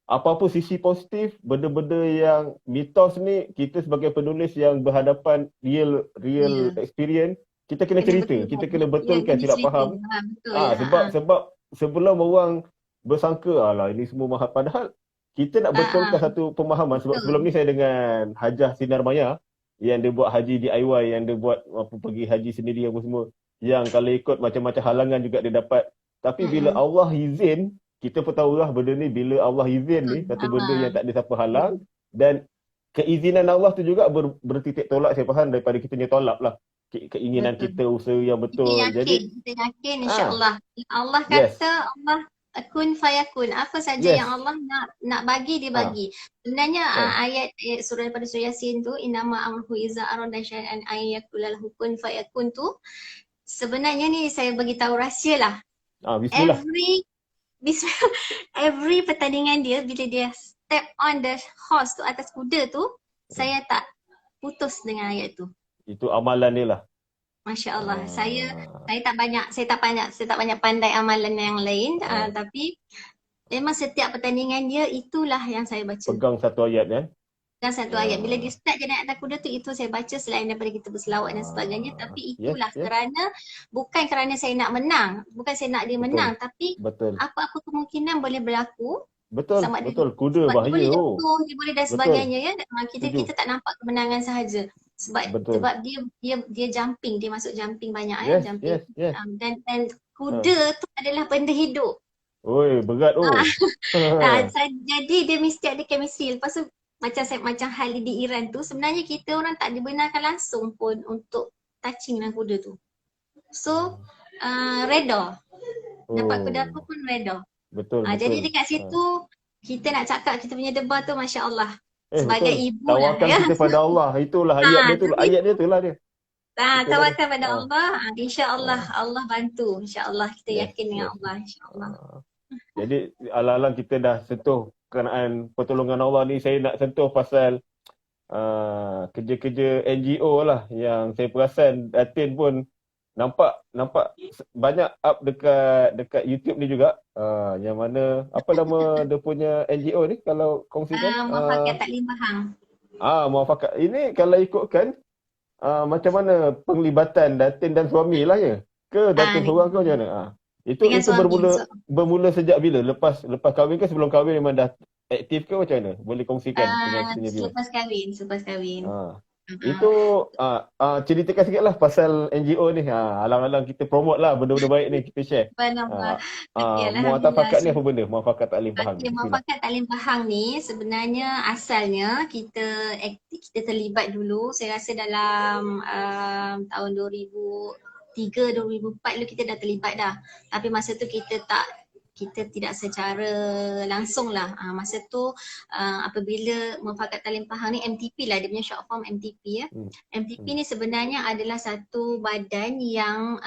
apa-apa sisi positif, benda-benda yang mitos ni, kita sebagai penulis yang berhadapan real experience, kita kena cerita, kita kena betulkan silap faham. Sebab sebelum orang bersangka alah ini semua mahal, padahal kita nak betulkan satu pemahaman. Sebab sebelum ni saya dengan Hajah Sinar Maya yang dia buat haji DIY, yang dia buat pergi haji sendiri apa semua, yang kalau ikut macam-macam halangan juga dia dapat. Tapi bila Allah izin, kita pun tahulah benda ni, bila Allah izin ni satu benda yang tak ada siapa halang, dan keizinan Allah tu juga bertitik tolak, saya faham, daripada kita punya tolak lah, keinginan kita, usaha yang betul. Kita yakin insya-Allah. Allah kata Allah kun fayakun. Apa saja yang Allah nak bagi, dia bagi. Sebenarnya ayat surah daripada surah Yasin tu, innama amruhu iza arada syai'an ay yaqula lahu kun fayakun tu, sebenarnya ni saya bagi tahu rahsia lah. Bismillah. Every pertandingan dia, bila dia step on the horse tu, atas kuda tu, saya tak putus dengan ayat tu. Itu amalan dia lah. Masya Allah. Saya tak banyak pandai amalan yang lain, tapi memang setiap pertandingan dia itulah yang saya baca. Pegang satu ayat kan? Pegang satu ayat. Bila dia start je naik atas kuda tu, itu saya baca selain daripada kita berselawat dan sebagainya. Tapi itulah bukan kerana saya nak menang, bukan saya nak dia menang, tapi apa-apa kemungkinan boleh berlaku. Betul. Kuda bahaya. Dia boleh dan sebagainya ya. Kita tak nampak kemenangan sahaja. Sebab dia jumping, dia masuk jumping banyak jumping. Dan kuda tu adalah benda hidup. Oi, berat Jadi dia mesti ada chemistry. Lepas tu macam hal di Iran tu, sebenarnya kita orang tak dibenarkan langsung pun untuk touching dengan kuda tu. So reda. Dapat kuda apa pun reda. Betul. Jadi dekat situ kita nak cakap kita punya debar tu masya-Allah. Sebagai ibu tawakal kita pada Allah. Itulah ayat dia tu lah dia. Tawakal pada Allah. Insya-Allah Allah bantu. Insya-Allah kita yakin dengan Allah, insya-Allah. Jadi alang-alang kita dah sentuh kenaan pertolongan Allah ni, saya nak sentuh pasal kerja-kerja NGO lah yang saya perasan Datin pun nampak banyak up dekat YouTube ni juga. Yang mana apa nama dia punya NGO ni kalau kongsikan? Muafakat Taklim Pahang. Muafakat. Ini kalau ikutkan macam mana penglibatan Datin dan suami lah ya? Ke Datin seorang ke macam mana? Itu bermula sejak bila? Lepas kahwin ke sebelum kahwin memang dah aktif ke macam mana? Boleh kongsikan dengan kita punya view. Selepas kahwin. Itu ceritakan sikit lah pasal NGO ni. Alang-alang kita promote lah benda-benda baik ni, kita share. Muafakat ni apa benda? Muafakat Taklim Pahang. Muafakat Taklim Pahang ni sebenarnya asalnya kita terlibat dulu, saya rasa dalam tahun 2003-2004 dulu kita dah terlibat dah. Tapi masa tu kita kita tidak secara langsung lah. Masa tu apabila Muafakat Talim Pahang ni MTP lah, dia punya short form MTP ya. MTP ni sebenarnya adalah satu badan yang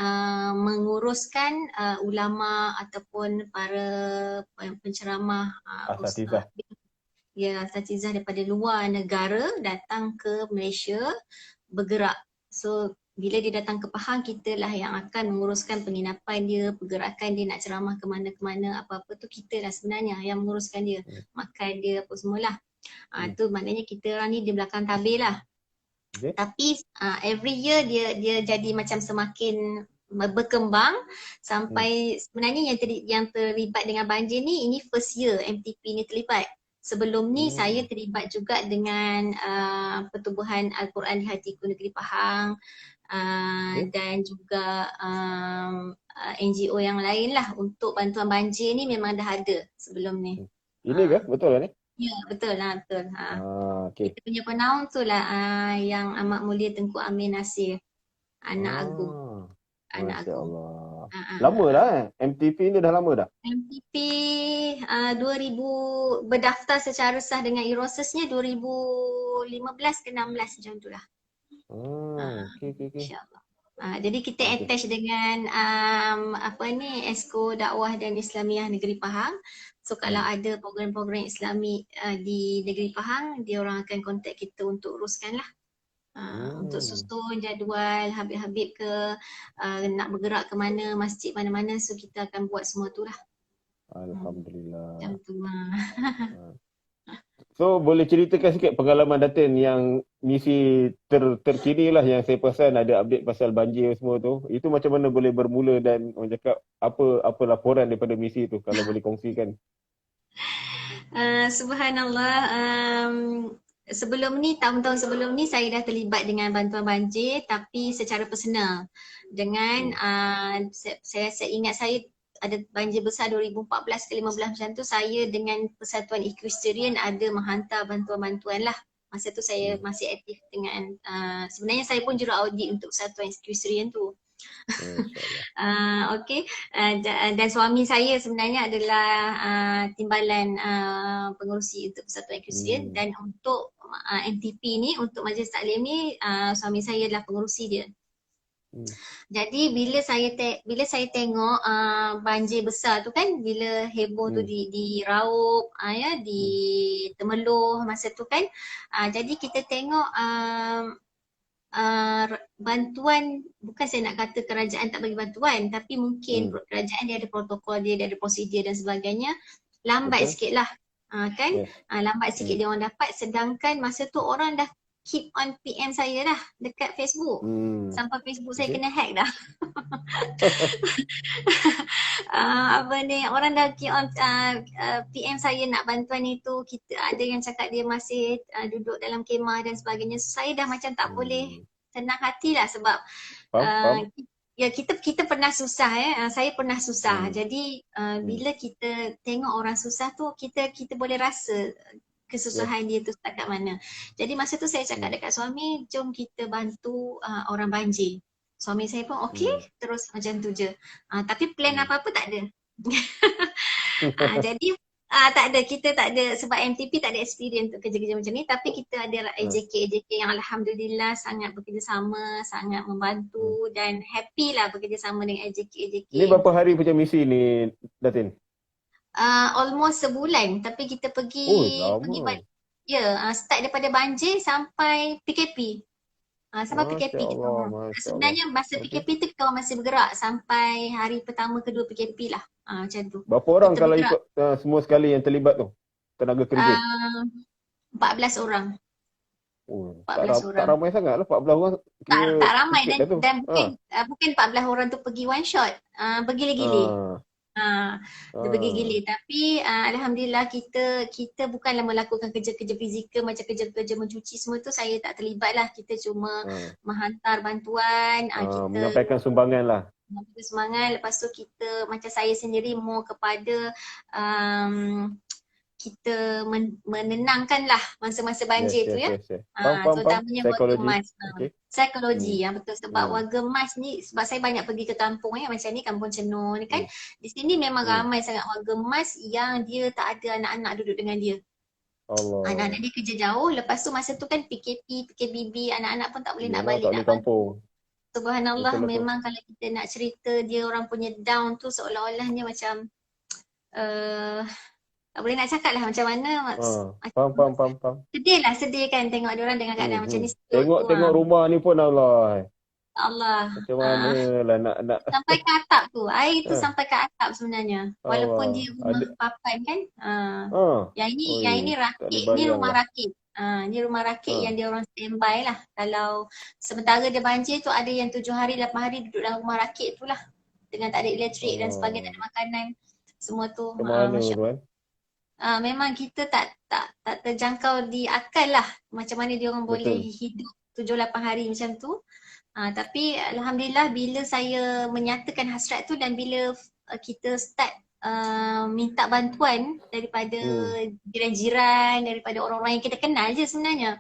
menguruskan ulama ataupun para penceramah Asatizah. asatizah daripada luar negara datang ke Malaysia bergerak. So bila dia datang ke Pahang, kita lah yang akan menguruskan penginapan dia, pergerakan dia nak ceramah ke mana-mana, apa-apa tu kita lah sebenarnya yang menguruskan dia, makan dia apa semualah. Tu maknanya kita orang ni di belakang tabir lah. Okay. Tapi every year dia jadi macam semakin berkembang sampai sebenarnya yang terlibat dengan banjir ni, ini first year MTP ni terlibat. Sebelum ni saya terlibat juga dengan Pertubuhan Al-Quran di Hatiku Negeri Pahang dan juga NGO yang lain lah untuk bantuan banjir ni memang dah ada sebelum ni. Ini ke? Betul lah ni? Ya, betul lah, betul. Okay. Kita punya penaung tu lah yang Amat Mulia Tengku Amir Nasir, anak agung. Anak Masya agung. Allah. Lama dah MTP ni dah lama dah? MTP 2000 berdaftar secara sah dengan Irosesnya 2015 ke 16 macam tu lah. Okay. InsyaAllah. Jadi kita attach dengan Esko Dakwah dan Islamiah Negeri Pahang. So kalau ada program-program Islami di Negeri Pahang, dia orang akan kontak kita untuk uruskan lah. Untuk susun jadual Habib-Habib ke nak bergerak ke mana, masjid mana-mana, so kita akan buat semua tu lah. Alhamdulillah. Macam tu. So boleh ceritakan sikit pengalaman Datin yang misi terkini lah, yang saya perasan ada update pasal banjir semua tu. Itu macam mana boleh bermula dan orang cakap apa laporan daripada misi tu kalau boleh kongsikan? Subhanallah. Sebelum ni, tahun-tahun sebelum ni saya dah terlibat dengan bantuan banjir tapi secara personal. Dengan saya ingat saya ada banjir besar 2014 ke 15 macam tu, saya dengan Persatuan Equestrian ada menghantar bantuan-bantuan lah. Masa tu saya masih aktif dengan sebenarnya saya pun juraaudit untuk Persatuan Equestrian tu. Okay. Dan suami saya sebenarnya adalah timbalan pengerusi untuk Persatuan Equestrian, dan untuk MTP ni, untuk Majlis Taklim ni, suami saya adalah pengerusi dia. Jadi bila saya tengok banjir besar tu kan, bila heboh tu di Raup, di Temeloh masa tu kan, jadi kita tengok bantuan, bukan saya nak kata kerajaan tak bagi bantuan, tapi mungkin kerajaan dia ada protokol dia ada prosedur dan sebagainya, lambat sikit lah kan. Lambat sikit dia orang dapat, sedangkan masa tu orang dah keep on PM saya dah dekat Facebook. Sampai Facebook saya kena hack dah. Orang dah keep on PM saya nak bantuan itu. Kita ada yang cakap dia masih duduk dalam kemah dan sebagainya. So, saya dah macam tak boleh senang hati lah sebab ya kita pernah susah saya pernah susah. Jadi bila kita tengok orang susah tu, kita boleh rasa kesusahan dia tu setakat mana. Jadi masa tu saya cakap dekat suami, jom kita bantu orang banjir. Suami saya pun okey, terus macam tu je. Tapi plan apa-apa tak ada. Jadi tak ada, kita tak ada, sebab MTP tak ada experience untuk kerja-kerja macam ni, tapi kita ada AJK yang alhamdulillah sangat bekerjasama, sangat membantu dan happy lah bekerjasama dengan AJK. Ni berapa hari punya misi ni, Datin? Almost sebulan, tapi kita pergi start daripada banjir sampai PKP. Sampai PKP kita. Sebenarnya masa PKP tu kita masih bergerak sampai hari pertama kedua PKP lah. Macam tu. Berapa orang kita kalau bergerak ikut semua sekali yang terlibat tu? Tenaga kerja? 14 orang. 14 orang. Tak ramai sangat lah 14 orang. Tak ramai dan bukan 14 orang tu pergi one shot. Bergili-gili. Dia bergili-gili, tapi alhamdulillah kita bukanlah melakukan kerja-kerja fizikal macam kerja-kerja mencuci semua tu, saya tak terlibat lah. Kita cuma menghantar bantuan, kita menyampaikan sumbangan lah. Semangat. Lepas tu kita, macam saya sendiri more kepada kita menenangkanlah masa-masa banjir tu ya. Faham. Terutamanya warga Psikologi. Mas. Okay. Psikologi yang betul sebab Hmm. warga Mas ni, sebab saya banyak pergi ke kampung ya, macam ni Kampung Cenor ni kan. Di sini memang ramai sangat warga Mas yang dia tak ada anak-anak duduk dengan dia. Allah. Anak-anak dia kerja jauh, lepas tu masa tu kan PKP, PKBB, anak-anak pun tak boleh nak Yelah, balik, tak nak boleh kampung. Subhanallah, Betul lah tu. memang kalau kita nak cerita dia orang punya down tu seolah-olahnya macam tak boleh nak cakap lah macam mana. Faham. Sedih kan tengok dia orang dengan keadaan macam ni. Tengok rumah ni pun Allah. Allah. Macam mana lah nak Sampai ke atap tu. Air tu sampai ke atap sebenarnya. Walaupun Allah. dia rumah papan kan. Yang ini rakit. Ni rumah rakit. Ni rumah rakit yang dia orang standby lah. Kalau sementara dia banjir tu ada yang 7 hari, 8 hari duduk dalam rumah rakit tu lah. Dengan tak ada elektrik dan sebagainya, tak ada makanan. Semua tu. Masya Allah. Memang kita tak terjangkau di akal lah. Macam mana dia orang boleh hidup 7-8 hari macam tu. Tapi Alhamdulillah bila saya menyatakan hasrat tu dan bila kita start minta bantuan daripada jiran-jiran, daripada orang-orang yang kita kenal je sebenarnya.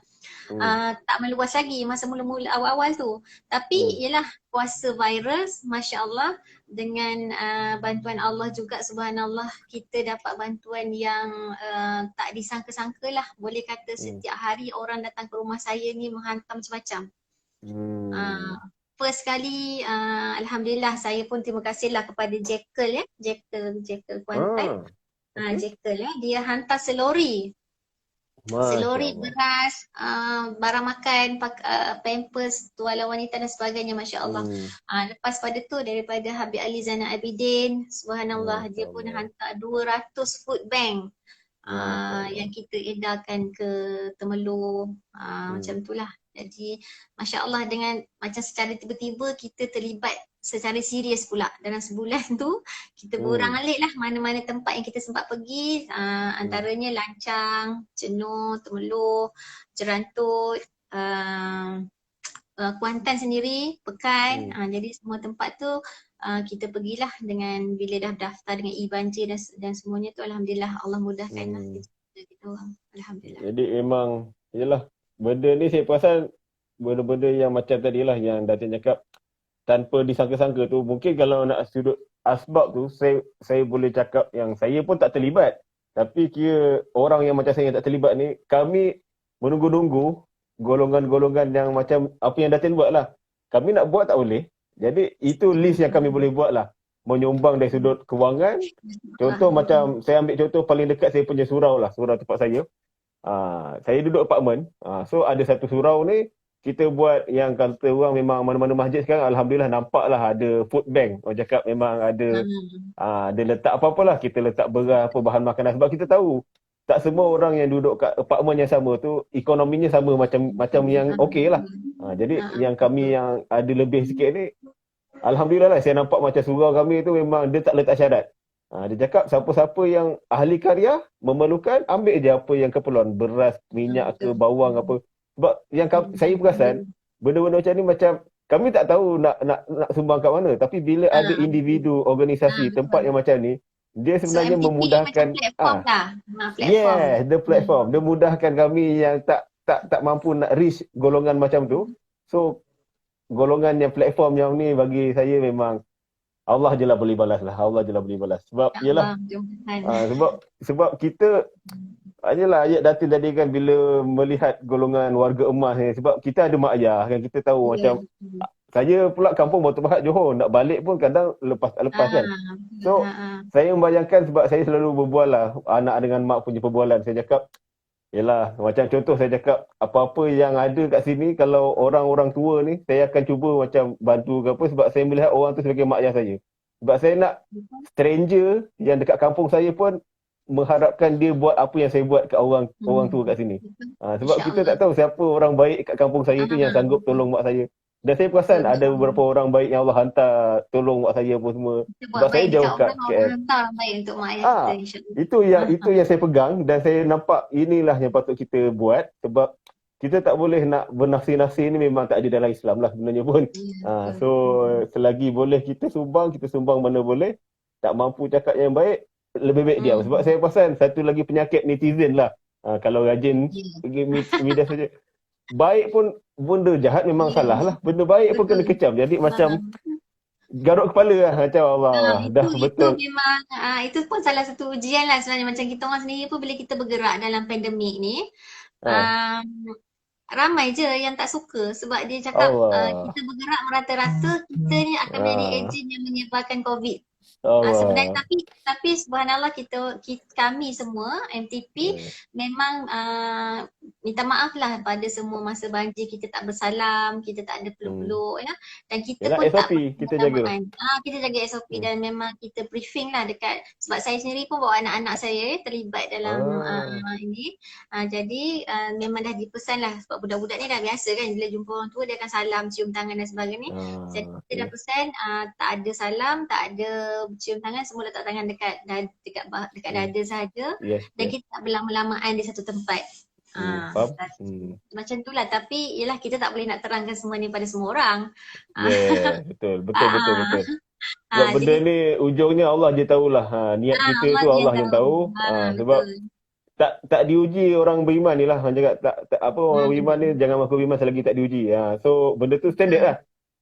Tak meluas lagi masa mula-mula awal-awal tu. Tapi ialah puasa virus, Masya Allah, dengan bantuan Allah juga, subhanallah, kita dapat bantuan yang tak disangka-sangka lah. Boleh kata setiap hari orang datang ke rumah saya ni menghantar macam-macam. First kali Alhamdulillah, saya pun terima kasih lah kepada Jekyll ya, Jekyll Kuantan. Jekyll ya, dia hantar selori beras, barang makan, pampers, tuala wanita dan sebagainya, Masya Allah. Lepas pada tu daripada Habib Ali Zainal Abidin, subhanallah, dia pun hantar 200 food bank yang kita edarkan ke Temelur, macam itulah. Jadi Masya Allah, dengan macam secara tiba-tiba kita terlibat secara serius pula. Dalam sebulan tu kita berurang alik lah mana-mana tempat yang kita sempat pergi, antaranya Lancang, Cenor, Temelur, Jerantut, Kuantan sendiri, Pekan. Jadi semua tempat tu kita pergilah dengan bila dah daftar dengan e-banjir dan semuanya tu, Alhamdulillah Allah mudahkan lah kita orang. Alhamdulillah. Jadi memang yelah, benda ni saya perasan benda-benda yang macam tadilah yang Datin cakap tanpa disangka-sangka tu. Mungkin kalau nak sudut asbab tu, saya boleh cakap yang saya pun tak terlibat. Tapi kira orang yang macam saya yang tak terlibat ni, kami menunggu-nunggu golongan-golongan yang macam apa yang Datin buat lah. Kami nak buat tak boleh. Jadi itu list yang kami boleh buat lah. Menyumbang dari sudut kewangan. Contoh macam saya ambil contoh paling dekat saya punya surau lah, surau tempat saya. Saya duduk apartmen. So ada satu surau ni kita buat yang kata orang memang mana-mana masjid sekarang Alhamdulillah nampaklah ada food bank. Orang cakap memang ada letak apa-apalah. Kita letak beras, apa bahan makanan. Sebab kita tahu tak semua orang yang duduk kat apartmen yang sama tu ekonominya sama macam yang okey lah. Jadi yang kami yang ada lebih sikit ni, Alhamdulillah lah, saya nampak macam surau kami tu memang dia tak letak syarat. Dia cakap siapa-siapa yang ahli karya memerlukan, ambil je apa yang keperluan, beras, minyak ke, bawang apa. Sebab yang saya perasan benda-benda macam ni macam kami tak tahu nak sumbang kat mana, tapi bila ada individu, organisasi, tempat yang macam ni, dia sebenarnya memudahkan platform. Yes, the platform. Dia mudahkan kami yang tak mampu nak reach golongan macam tu. So golongan yang platform yang ni bagi saya memang Allah je lah boleh balas lah. Allah je lah boleh balas. Sebab yalah. Sebab kita yelah, ayat Datin tadi kan bila melihat golongan warga emas ni, sebab kita ada mak ayah kan, kita tahu macam saya pula kampung Batu Pahat Johor, nak balik pun kadang lepas kan. So saya membayangkan, sebab saya selalu berbual lah anak dengan mak punya perbualan. Saya cakap yelah, macam contoh saya cakap apa-apa yang ada kat sini, kalau orang-orang tua ni saya akan cuba macam bantu ke apa, sebab saya melihat orang tu sebagai mak ayah saya. Sebab saya nak stranger yang dekat kampung saya pun mengharapkan dia buat apa yang saya buat kat orang tua kat sini. Sebab kita tak tahu siapa orang baik kat kampung saya tu yang sanggup tolong mak saya. Dan saya perasan ada beberapa orang baik yang Allah hantar tolong mak saya pun semua. Sebab saya jauh kat KL. Itu yang saya pegang dan saya nampak inilah yang patut kita buat. Sebab kita tak boleh nak bernafsi-nafsi ni, memang tak ada dalam Islam lah sebenarnya pun. So selagi boleh kita sumbang mana boleh. Tak mampu cakap yang baik, lebih baik diam. Sebab saya perasan satu lagi penyakit netizen lah. Kalau rajin Ya. pergi media saja. Baik pun benda jahat memang Ya. salah lah. Benda baik pun kena Betul. kecam. Jadi macam garuk kepala lah. Macam Allah. Dah Itu betul. memang itu pun salah satu ujian lah sebenarnya, macam kita orang sendiri pun bila kita bergerak dalam pandemik ni, Ah, um, ramai je yang tak suka sebab dia cakap Allah. kita bergerak merata-rata, kita ni akan menjadi Ah, ejen yang menyebarkan COVID. Sebenarnya Allah. tapi subhanallah kami semua MTP memang minta maaf lah pada semua masa banjir kita tak bersalam, kita tak ada peluk-peluk ya, dan kita Yalah, pun tak SOP kita jaga. kita jaga SOP dan memang kita briefing lah dekat, sebab saya sendiri pun bawa anak-anak saya terlibat dalam ini. Jadi memang dah dipesan lah, sebab budak-budak ni dah biasa kan bila jumpa orang tua dia akan salam, cium tangan dan sebagainya. Jadi kita dah pesan tak ada salam, tak ada cium tangan, semua letak tangan dekat dada sahaja, dan kita tak berlama-lamaan di satu tempat. Faham? Macam tu lah, tapi yelah kita tak boleh nak terangkan semua ni pada semua orang. Betul. Sebab benda ni ujungnya Allah je tahulah. Niat kita tu Allah yang tahu. Sebab tak diuji orang beriman ni lah. Orang cakap orang beriman ni jangan mengaku beriman selagi tak diuji. So benda tu standard lah.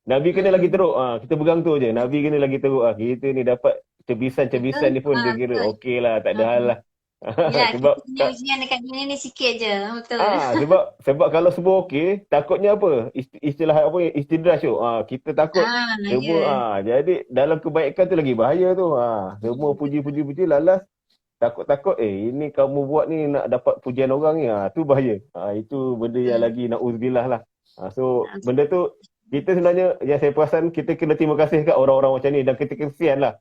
Nabi kena lagi teruk. Kita pegang tu je. Nabi kena lagi teruk. Kita ni dapat cebisan ni pun dia kira okey lah, tak ada hal lah. Sebab kita ujian dekat dunia ni sikit je. Betul. Sebab kalau semua okey, takutnya apa? Istilah apa? Istidraj tu. Kita takut semua. Jadi dalam kebaikan tu lagi bahaya tu. Semua puji-puji lalas. Takut-takut ini kamu buat ni nak dapat pujian orang ni. Tu bahaya. Itu benda yang lagi na'udzubillah lah. So benda tu kita sebenarnya yang saya perasan kita kena terima kasih kat orang-orang macam ni dan kita kesian lah.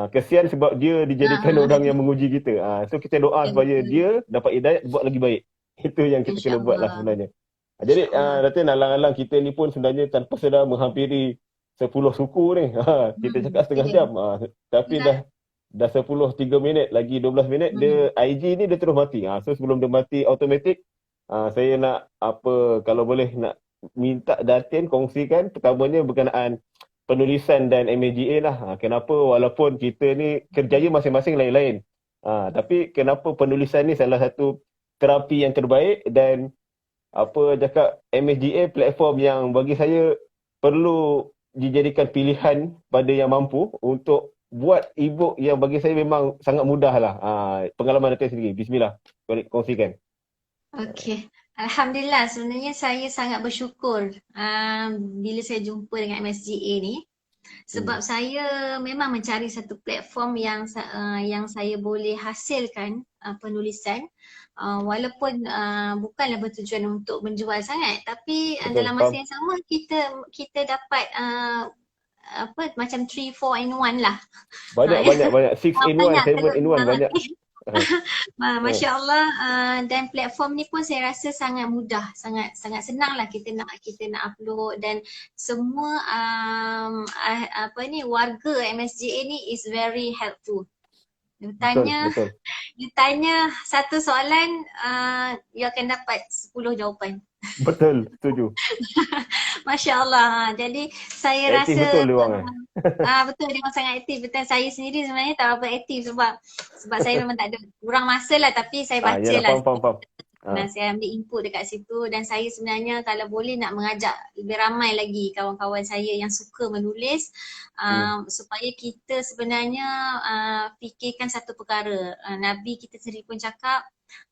Kesian sebab dia dijadikan orang yang menguji kita. So kita doa supaya dia dapat hidayat buat lagi baik. Itu yang kita kena buat lah sebenarnya. Jadi Datin, alang-alang kita ni pun sebenarnya tanpa sedar menghampiri 10 suku ni. Kita cakap setengah jam. Tapi dah 10, 3 minit, lagi 12 minit dia IG ni dia terus mati. So sebelum dia mati automatik, saya nak kalau boleh nak minta Datin kongsikan pertamanya berkenaan penulisan dan MAGA lah. Kenapa walaupun kita ni kerjaya masing-masing lain-lain. Tapi kenapa penulisan ni salah satu terapi yang terbaik dan cakap MAGA platform yang bagi saya perlu dijadikan pilihan pada yang mampu untuk buat e-book yang bagi saya memang sangat mudah lah. Pengalaman Datin sendiri. Bismillah. Kongsikan. Okey. Alhamdulillah, sebenarnya saya sangat bersyukur bila saya jumpa dengan MSGA ni, sebab saya memang mencari satu platform yang saya boleh hasilkan penulisan, walaupun bukanlah bertujuan untuk menjual sangat, tapi dalam masa yang sama kita dapat macam 3, 4 in 1 lah. Banyak 6 in 1, 7 in 1 banyak. Masya Allah, dan platform ni pun saya rasa sangat mudah, sangat senang lah kita nak upload, dan semua warga MSGA ni is very helpful. You tanya satu soalan, you akan dapat 10 jawapan. Betul, setuju. Masya Allah. Jadi saya aktif rasa betul dia orang betul, dia orang sangat aktif. Betul, saya sendiri sebenarnya tak berapa aktif sebab saya memang tak ada, kurang masa lah, tapi saya baca lah. Faham. Dan saya ambil input dekat situ, dan saya sebenarnya kalau boleh nak mengajak lebih ramai lagi kawan-kawan saya yang suka menulis, supaya kita sebenarnya fikirkan satu perkara. Nabi kita sendiri pun cakap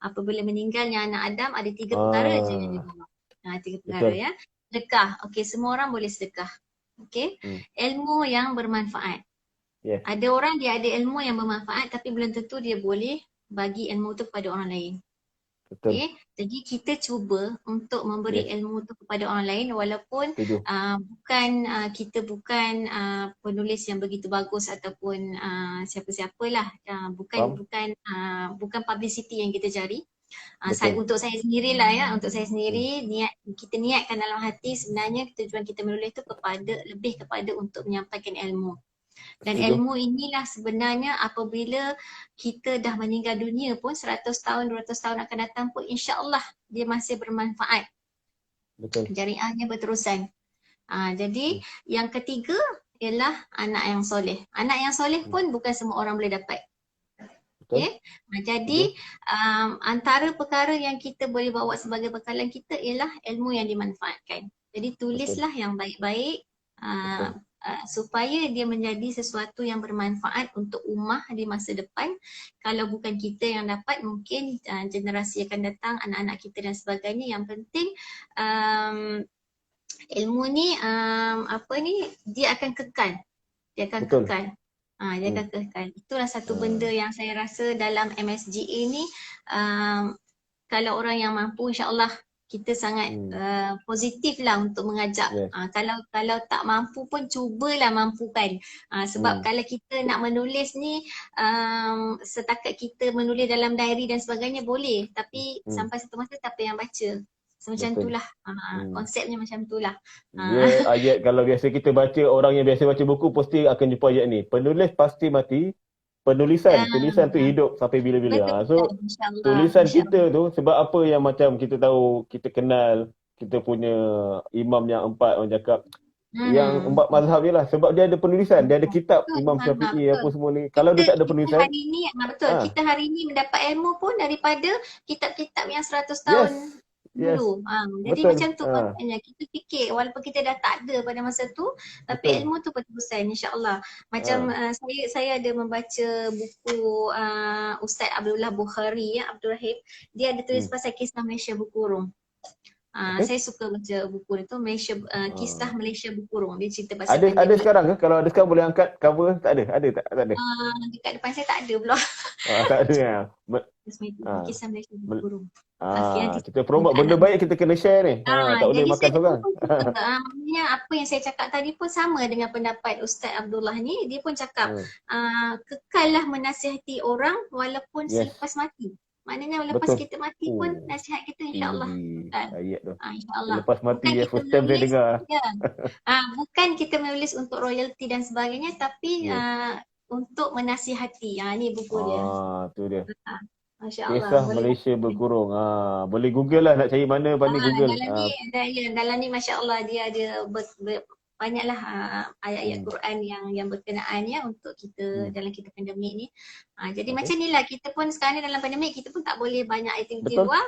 apabila meninggalnya anak Adam ada 3 perkara je yang dibawa. 3 perkara ya. Sedekah. Okey, semua orang boleh sedekah. Okey. Ilmu yang bermanfaat. Ada orang dia ada ilmu yang bermanfaat tapi belum tentu dia boleh bagi ilmu tu kepada orang lain. Okay. Jadi kita cuba untuk memberi ilmu tu kepada orang lain, walaupun kita bukan penulis yang begitu bagus ataupun siapa-siapalah, bukan publicity yang kita cari. Untuk saya sendirilah ya, untuk saya sendiri kita niatkan dalam hati sebenarnya tujuan kita menulis tu lebih kepada untuk menyampaikan ilmu. Dan ilmu inilah sebenarnya apabila kita dah meninggal dunia pun 100 tahun, 200 tahun akan datang pun insya-Allah dia masih bermanfaat. Jariahnya berterusan. Jadi yang ketiga ialah anak yang soleh. Anak yang soleh pun bukan semua orang boleh dapat. Okay. Jadi antara perkara yang kita boleh bawa sebagai bekalan kita ialah ilmu yang dimanfaatkan. Jadi tulislah yang baik-baik supaya dia menjadi sesuatu yang bermanfaat untuk ummah di masa depan. Kalau bukan kita yang dapat, mungkin generasi akan datang, anak-anak kita dan sebagainya. Yang penting ilmu ni dia akan kekal. Dia akan kekal. Dia akan kekal. Itulah satu benda yang saya rasa dalam MSGA ni, kalau orang yang mampu, insya-Allah kita sangat positif lah untuk mengajak. Kalau tak mampu pun cubalah mampukan. Sebab kalau kita nak menulis ni, setakat kita menulis dalam diary dan sebagainya boleh. Tapi sampai satu masa siapa yang baca? Macam itulah. Konsepnya macam itulah. Dia ayat kalau biasa kita baca, orang yang biasa baca buku pasti akan jumpa ayat ni. Penulis pasti mati. Tulisan tu hidup sampai bila-bila. So tulisan kita tu, sebab apa yang macam kita tahu, kita kenal, kita punya imam yang 4 orang cakap, yang 4 mazhab je lah. Sebab dia ada penulisan, dia ada kitab Imam Syafi'i apa semua ni. Kalau dia tak ada penulisan, kita hari ni mendapat ilmu pun daripada kitab-kitab yang 100 tahun dulu. Jadi macam tu maknanya kita fikir walaupun kita dah tak ada pada masa tu, tapi ilmu tu berterusan, insya-Allah. Macam saya ada membaca buku Ustaz Abdullah Bukhari, Abdul Rahim. Dia ada tulis pasal kisah Malaysia Berkurung. Saya suka baca buku itu, Kisah Malaysia Berkurung. Dia cerita pasal ada sekarang ke? Kalau ada sekarang boleh angkat cover? Tak ada? Tak ada? Dekat depan saya tak ada pula. Tak ada ya. Kisah Malaysia Berkurung. Kita promote benda baik, kita kena share ni. Tak boleh makan seorang. Maknanya apa yang saya cakap tadi pun sama dengan pendapat Ustaz Abdullah ni. Dia pun cakap kekallah menasihati orang walaupun selepas mati. Maknanya lepas kita mati pun nasihat kita, insya-Allah. Ayat tu. Insya-Allah. Lepas mati ya, first time saya dengar. Bukan kita menulis untuk royalty dan sebagainya, tapi untuk menasihati. Ni buku dia. Tu dia. Masya-Allah. Kisah Malaysia Berkurung. Boleh Google lah, nak cari mana pandai Google. Dalam ni masya-Allah dia ada banyaklah ayat-ayat Quran yang berkenaan ya untuk kita dalam kita pandemik ni. Jadi macam inilah kita pun sekarang ni dalam pandemik, kita pun tak boleh banyak aktiviti luar.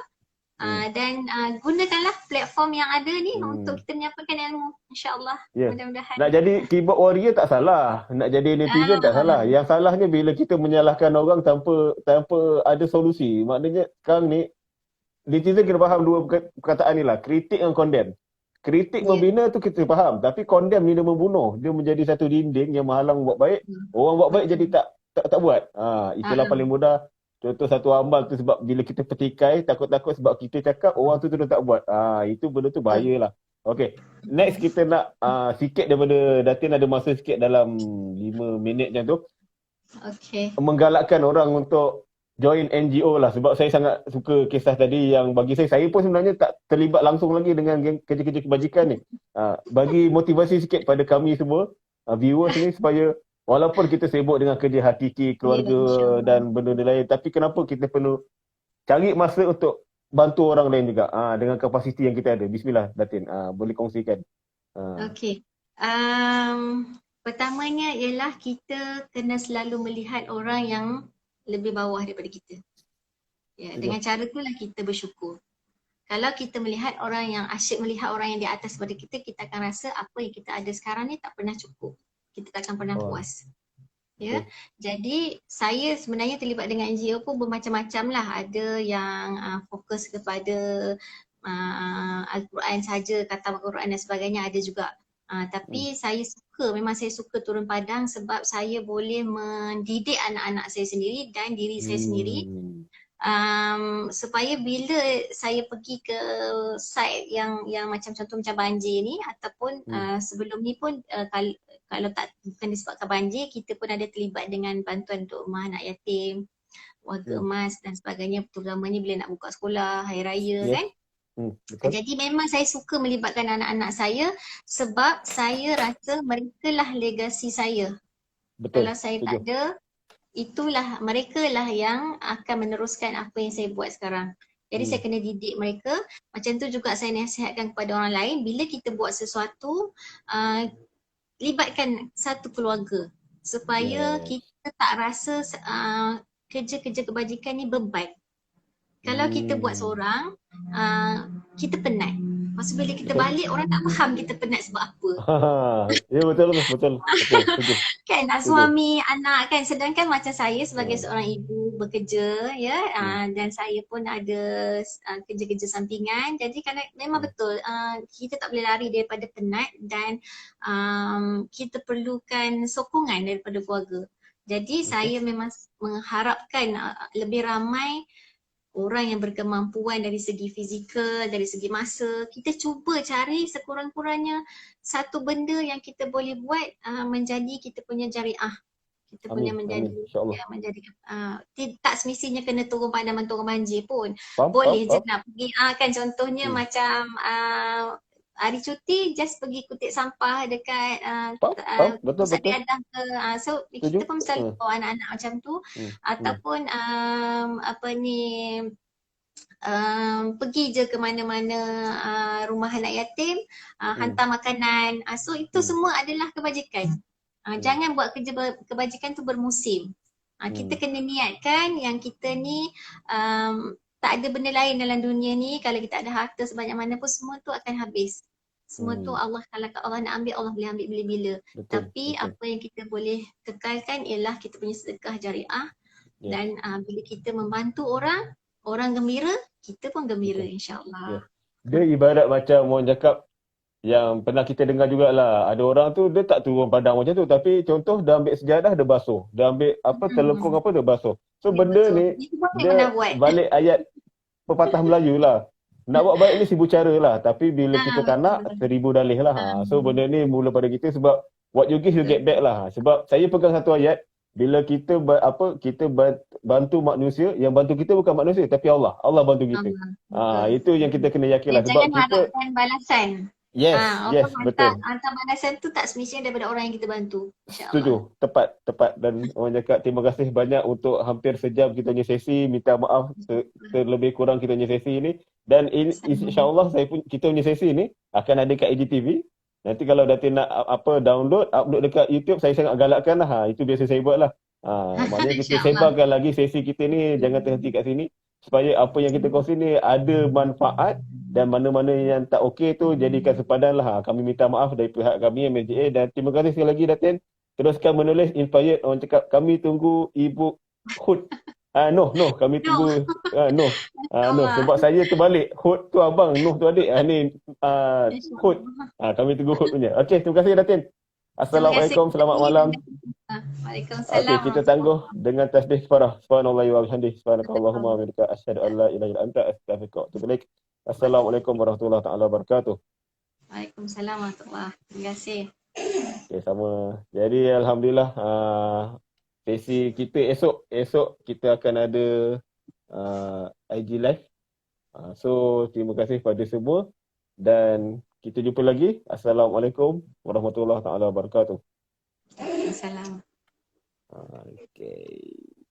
Dan gunakanlah platform yang ada ni untuk kita menyampaikan ilmu, insya-Allah. Mudah-mudahan. Nak jadi keyboard warrior tak salah, nak jadi netizen tak salah. Yang salahnya bila kita menyalahkan orang tanpa ada solusi. Maknanya sekarang ni netizen kena faham dua perkataan ni lah, kritik dan condemn. Kritik membina tu kita faham, tapi condemn ni dia membunuh. Dia menjadi satu dinding yang menghalang buat baik. Orang buat baik jadi tak buat. Itulah paling mudah. Contoh satu amal tu, sebab bila kita petikai, takut-takut sebab kita cakap, orang tu tak buat. Itu benda tu bahayalah. Okay, next kita nak sikit daripada Datin ada masa sikit dalam 5 minit macam tu. Okay. Menggalakkan orang untuk join NGO lah, sebab saya sangat suka kisah tadi yang bagi saya pun sebenarnya tak terlibat langsung lagi dengan kerja-kerja kebajikan ni. Bagi motivasi sikit pada kami semua, viewers ni, supaya walaupun kita sibuk dengan kerja hakiki, keluarga dan benda-benda lain, tapi kenapa kita perlu cari masa untuk bantu orang lain juga dengan kapasiti yang kita ada. Bismillah Datin, boleh kongsikan. Okey. Pertamanya ialah kita kena selalu melihat orang yang lebih bawah daripada kita. Dengan cara itulah kita bersyukur. Kalau kita melihat orang yang asyik melihat orang yang di atas daripada kita, kita akan rasa apa yang kita ada sekarang ni tak pernah cukup. Kita tak akan pernah puas. Jadi saya sebenarnya terlibat dengan NGO pun bermacam-macam lah. Ada yang fokus kepada Al-Quran saja, kata Al-Quran dan sebagainya, ada juga. Tapi memang saya suka turun padang sebab saya boleh mendidik anak-anak saya sendiri dan diri saya sendiri. Supaya bila saya pergi ke site yang macam contoh macam banjir ni, ataupun sebelum ni pun kalau bukan disebabkan banjir, kita pun ada terlibat dengan bantuan untuk rumah anak yatim, warga emas dan sebagainya, terutamanya bila nak buka sekolah, hari raya kan. Jadi memang saya suka melibatkan anak-anak saya sebab saya rasa mereka lah legasi saya. Kalau saya tak ada, itulah mereka lah yang akan meneruskan apa yang saya buat sekarang. Jadi saya kena didik mereka. Macam tu juga saya nasihatkan kepada orang lain, bila kita buat sesuatu, libatkan satu keluarga supaya kita tak rasa kerja-kerja kebajikan ni beban. Kalau kita buat seorang, kita penat. Lepas tu bila kita balik, orang tak faham kita penat sebab apa. Ya betul. Setuju. Kan suami, anak kan. Sedangkan macam saya sebagai seorang ibu bekerja ya, dan saya pun ada kerja-kerja sampingan. Jadi memang betul kita tak boleh lari daripada penat dan kita perlukan sokongan daripada keluarga. Jadi saya memang mengharapkan lebih ramai orang yang berkemampuan dari segi fizikal, dari segi masa. Kita cuba cari sekurang-kurangnya satu benda yang kita boleh buat menjadi kita punya jariah. Kita punya menjadi tak semestinya kena turun padaman turun banjir pun. Boleh je nak pergi kan contohnya macam hari cuti just pergi kutip sampah dekat pusat diadah ke. So kita pun selalu bawa anak-anak macam tu ataupun pergi je ke mana-mana rumah anak yatim, hantar makanan. So itu semua adalah kebajikan. Jangan buat kerja kebajikan tu bermusim. Kita kena niatkan yang kita ni tak ada benda lain dalam dunia ni. Kalau kita ada harta sebanyak mana pun semua tu akan habis. Semua tu Allah, kalau Allah nak ambil, Allah boleh ambil bila-bila. Tapi apa yang kita boleh kekalkan ialah kita punya sedekah jariah. Dan bila kita membantu orang gembira, kita pun gembira insya-Allah. Dia ibarat macam orang cakap yang pernah kita dengar jugalah, ada orang tu dia tak turun padang macam tu, tapi contoh dia ambil sejadah dia basuh, dia ambil telekung dia basuh. So benda ni dia balik ayat pepatah Melayu lah. Nak buat baik ni 1000 cara lah, tapi bila kita tak nak 1000 dalih lah. So benda ni mula pada kita sebab what you give you get back lah. Sebab saya pegang satu ayat, bila kita kita bantu manusia, yang bantu kita bukan manusia tapi Allah bantu kita. Itu yang kita kena yakinlah sebab jangan kita harapkan balasan. Yes, betul. Hantar balasan tu tak semestinya daripada orang yang kita bantu. Setuju, tepat. Dan orang cakap terima kasih banyak untuk hampir sejam kita punya sesi. Minta maaf terlebih kurang kita punya sesi ni. Dan insya-Allah kita punya sesi ni akan ada kat IGTV. Nanti kalau Datin nak upload dekat YouTube, saya sangat galakkan lah. Itu biasa saya buat lah. Maknanya kita sebarkan lagi sesi kita ni, jangan terhenti kat sini. Supaya apa yang kita kongsi ni ada manfaat dan mana-mana yang tak okey tu jadikan sepadan lah. Kami minta maaf dari pihak kami MJA dan terima kasih sekali lagi Datin. Teruskan menulis inspired. Orang cakap kami tunggu Ibu Hud. Kami tunggu Noh. Sebab saya terbalik. Hud tu abang, Noh tu adik. Ni Hud. Kami tunggu Hud punya. Okey, terima kasih Datin. Assalamualaikum, selamat malam. Waalaikumsalam. Okey, kita tangguh dengan tasbih kifarah. Subhanallahi wa bihamdihi, subhanakallahumma wa bihamdika, asyhadu an la ilaha illa anta, astaghfiruka wa atubu ilaik. Assalamualaikum warahmatullahi taala wabarakatuh. Waalaikumsalam warahmatullahi. Terima kasih. Okey, sama. Jadi alhamdulillah sesi kita esok kita akan ada IG live. So terima kasih pada semua dan kita jumpa lagi. Assalamualaikum warahmatullahi taala wabarakatuh. Waalaikumsalam. Okay.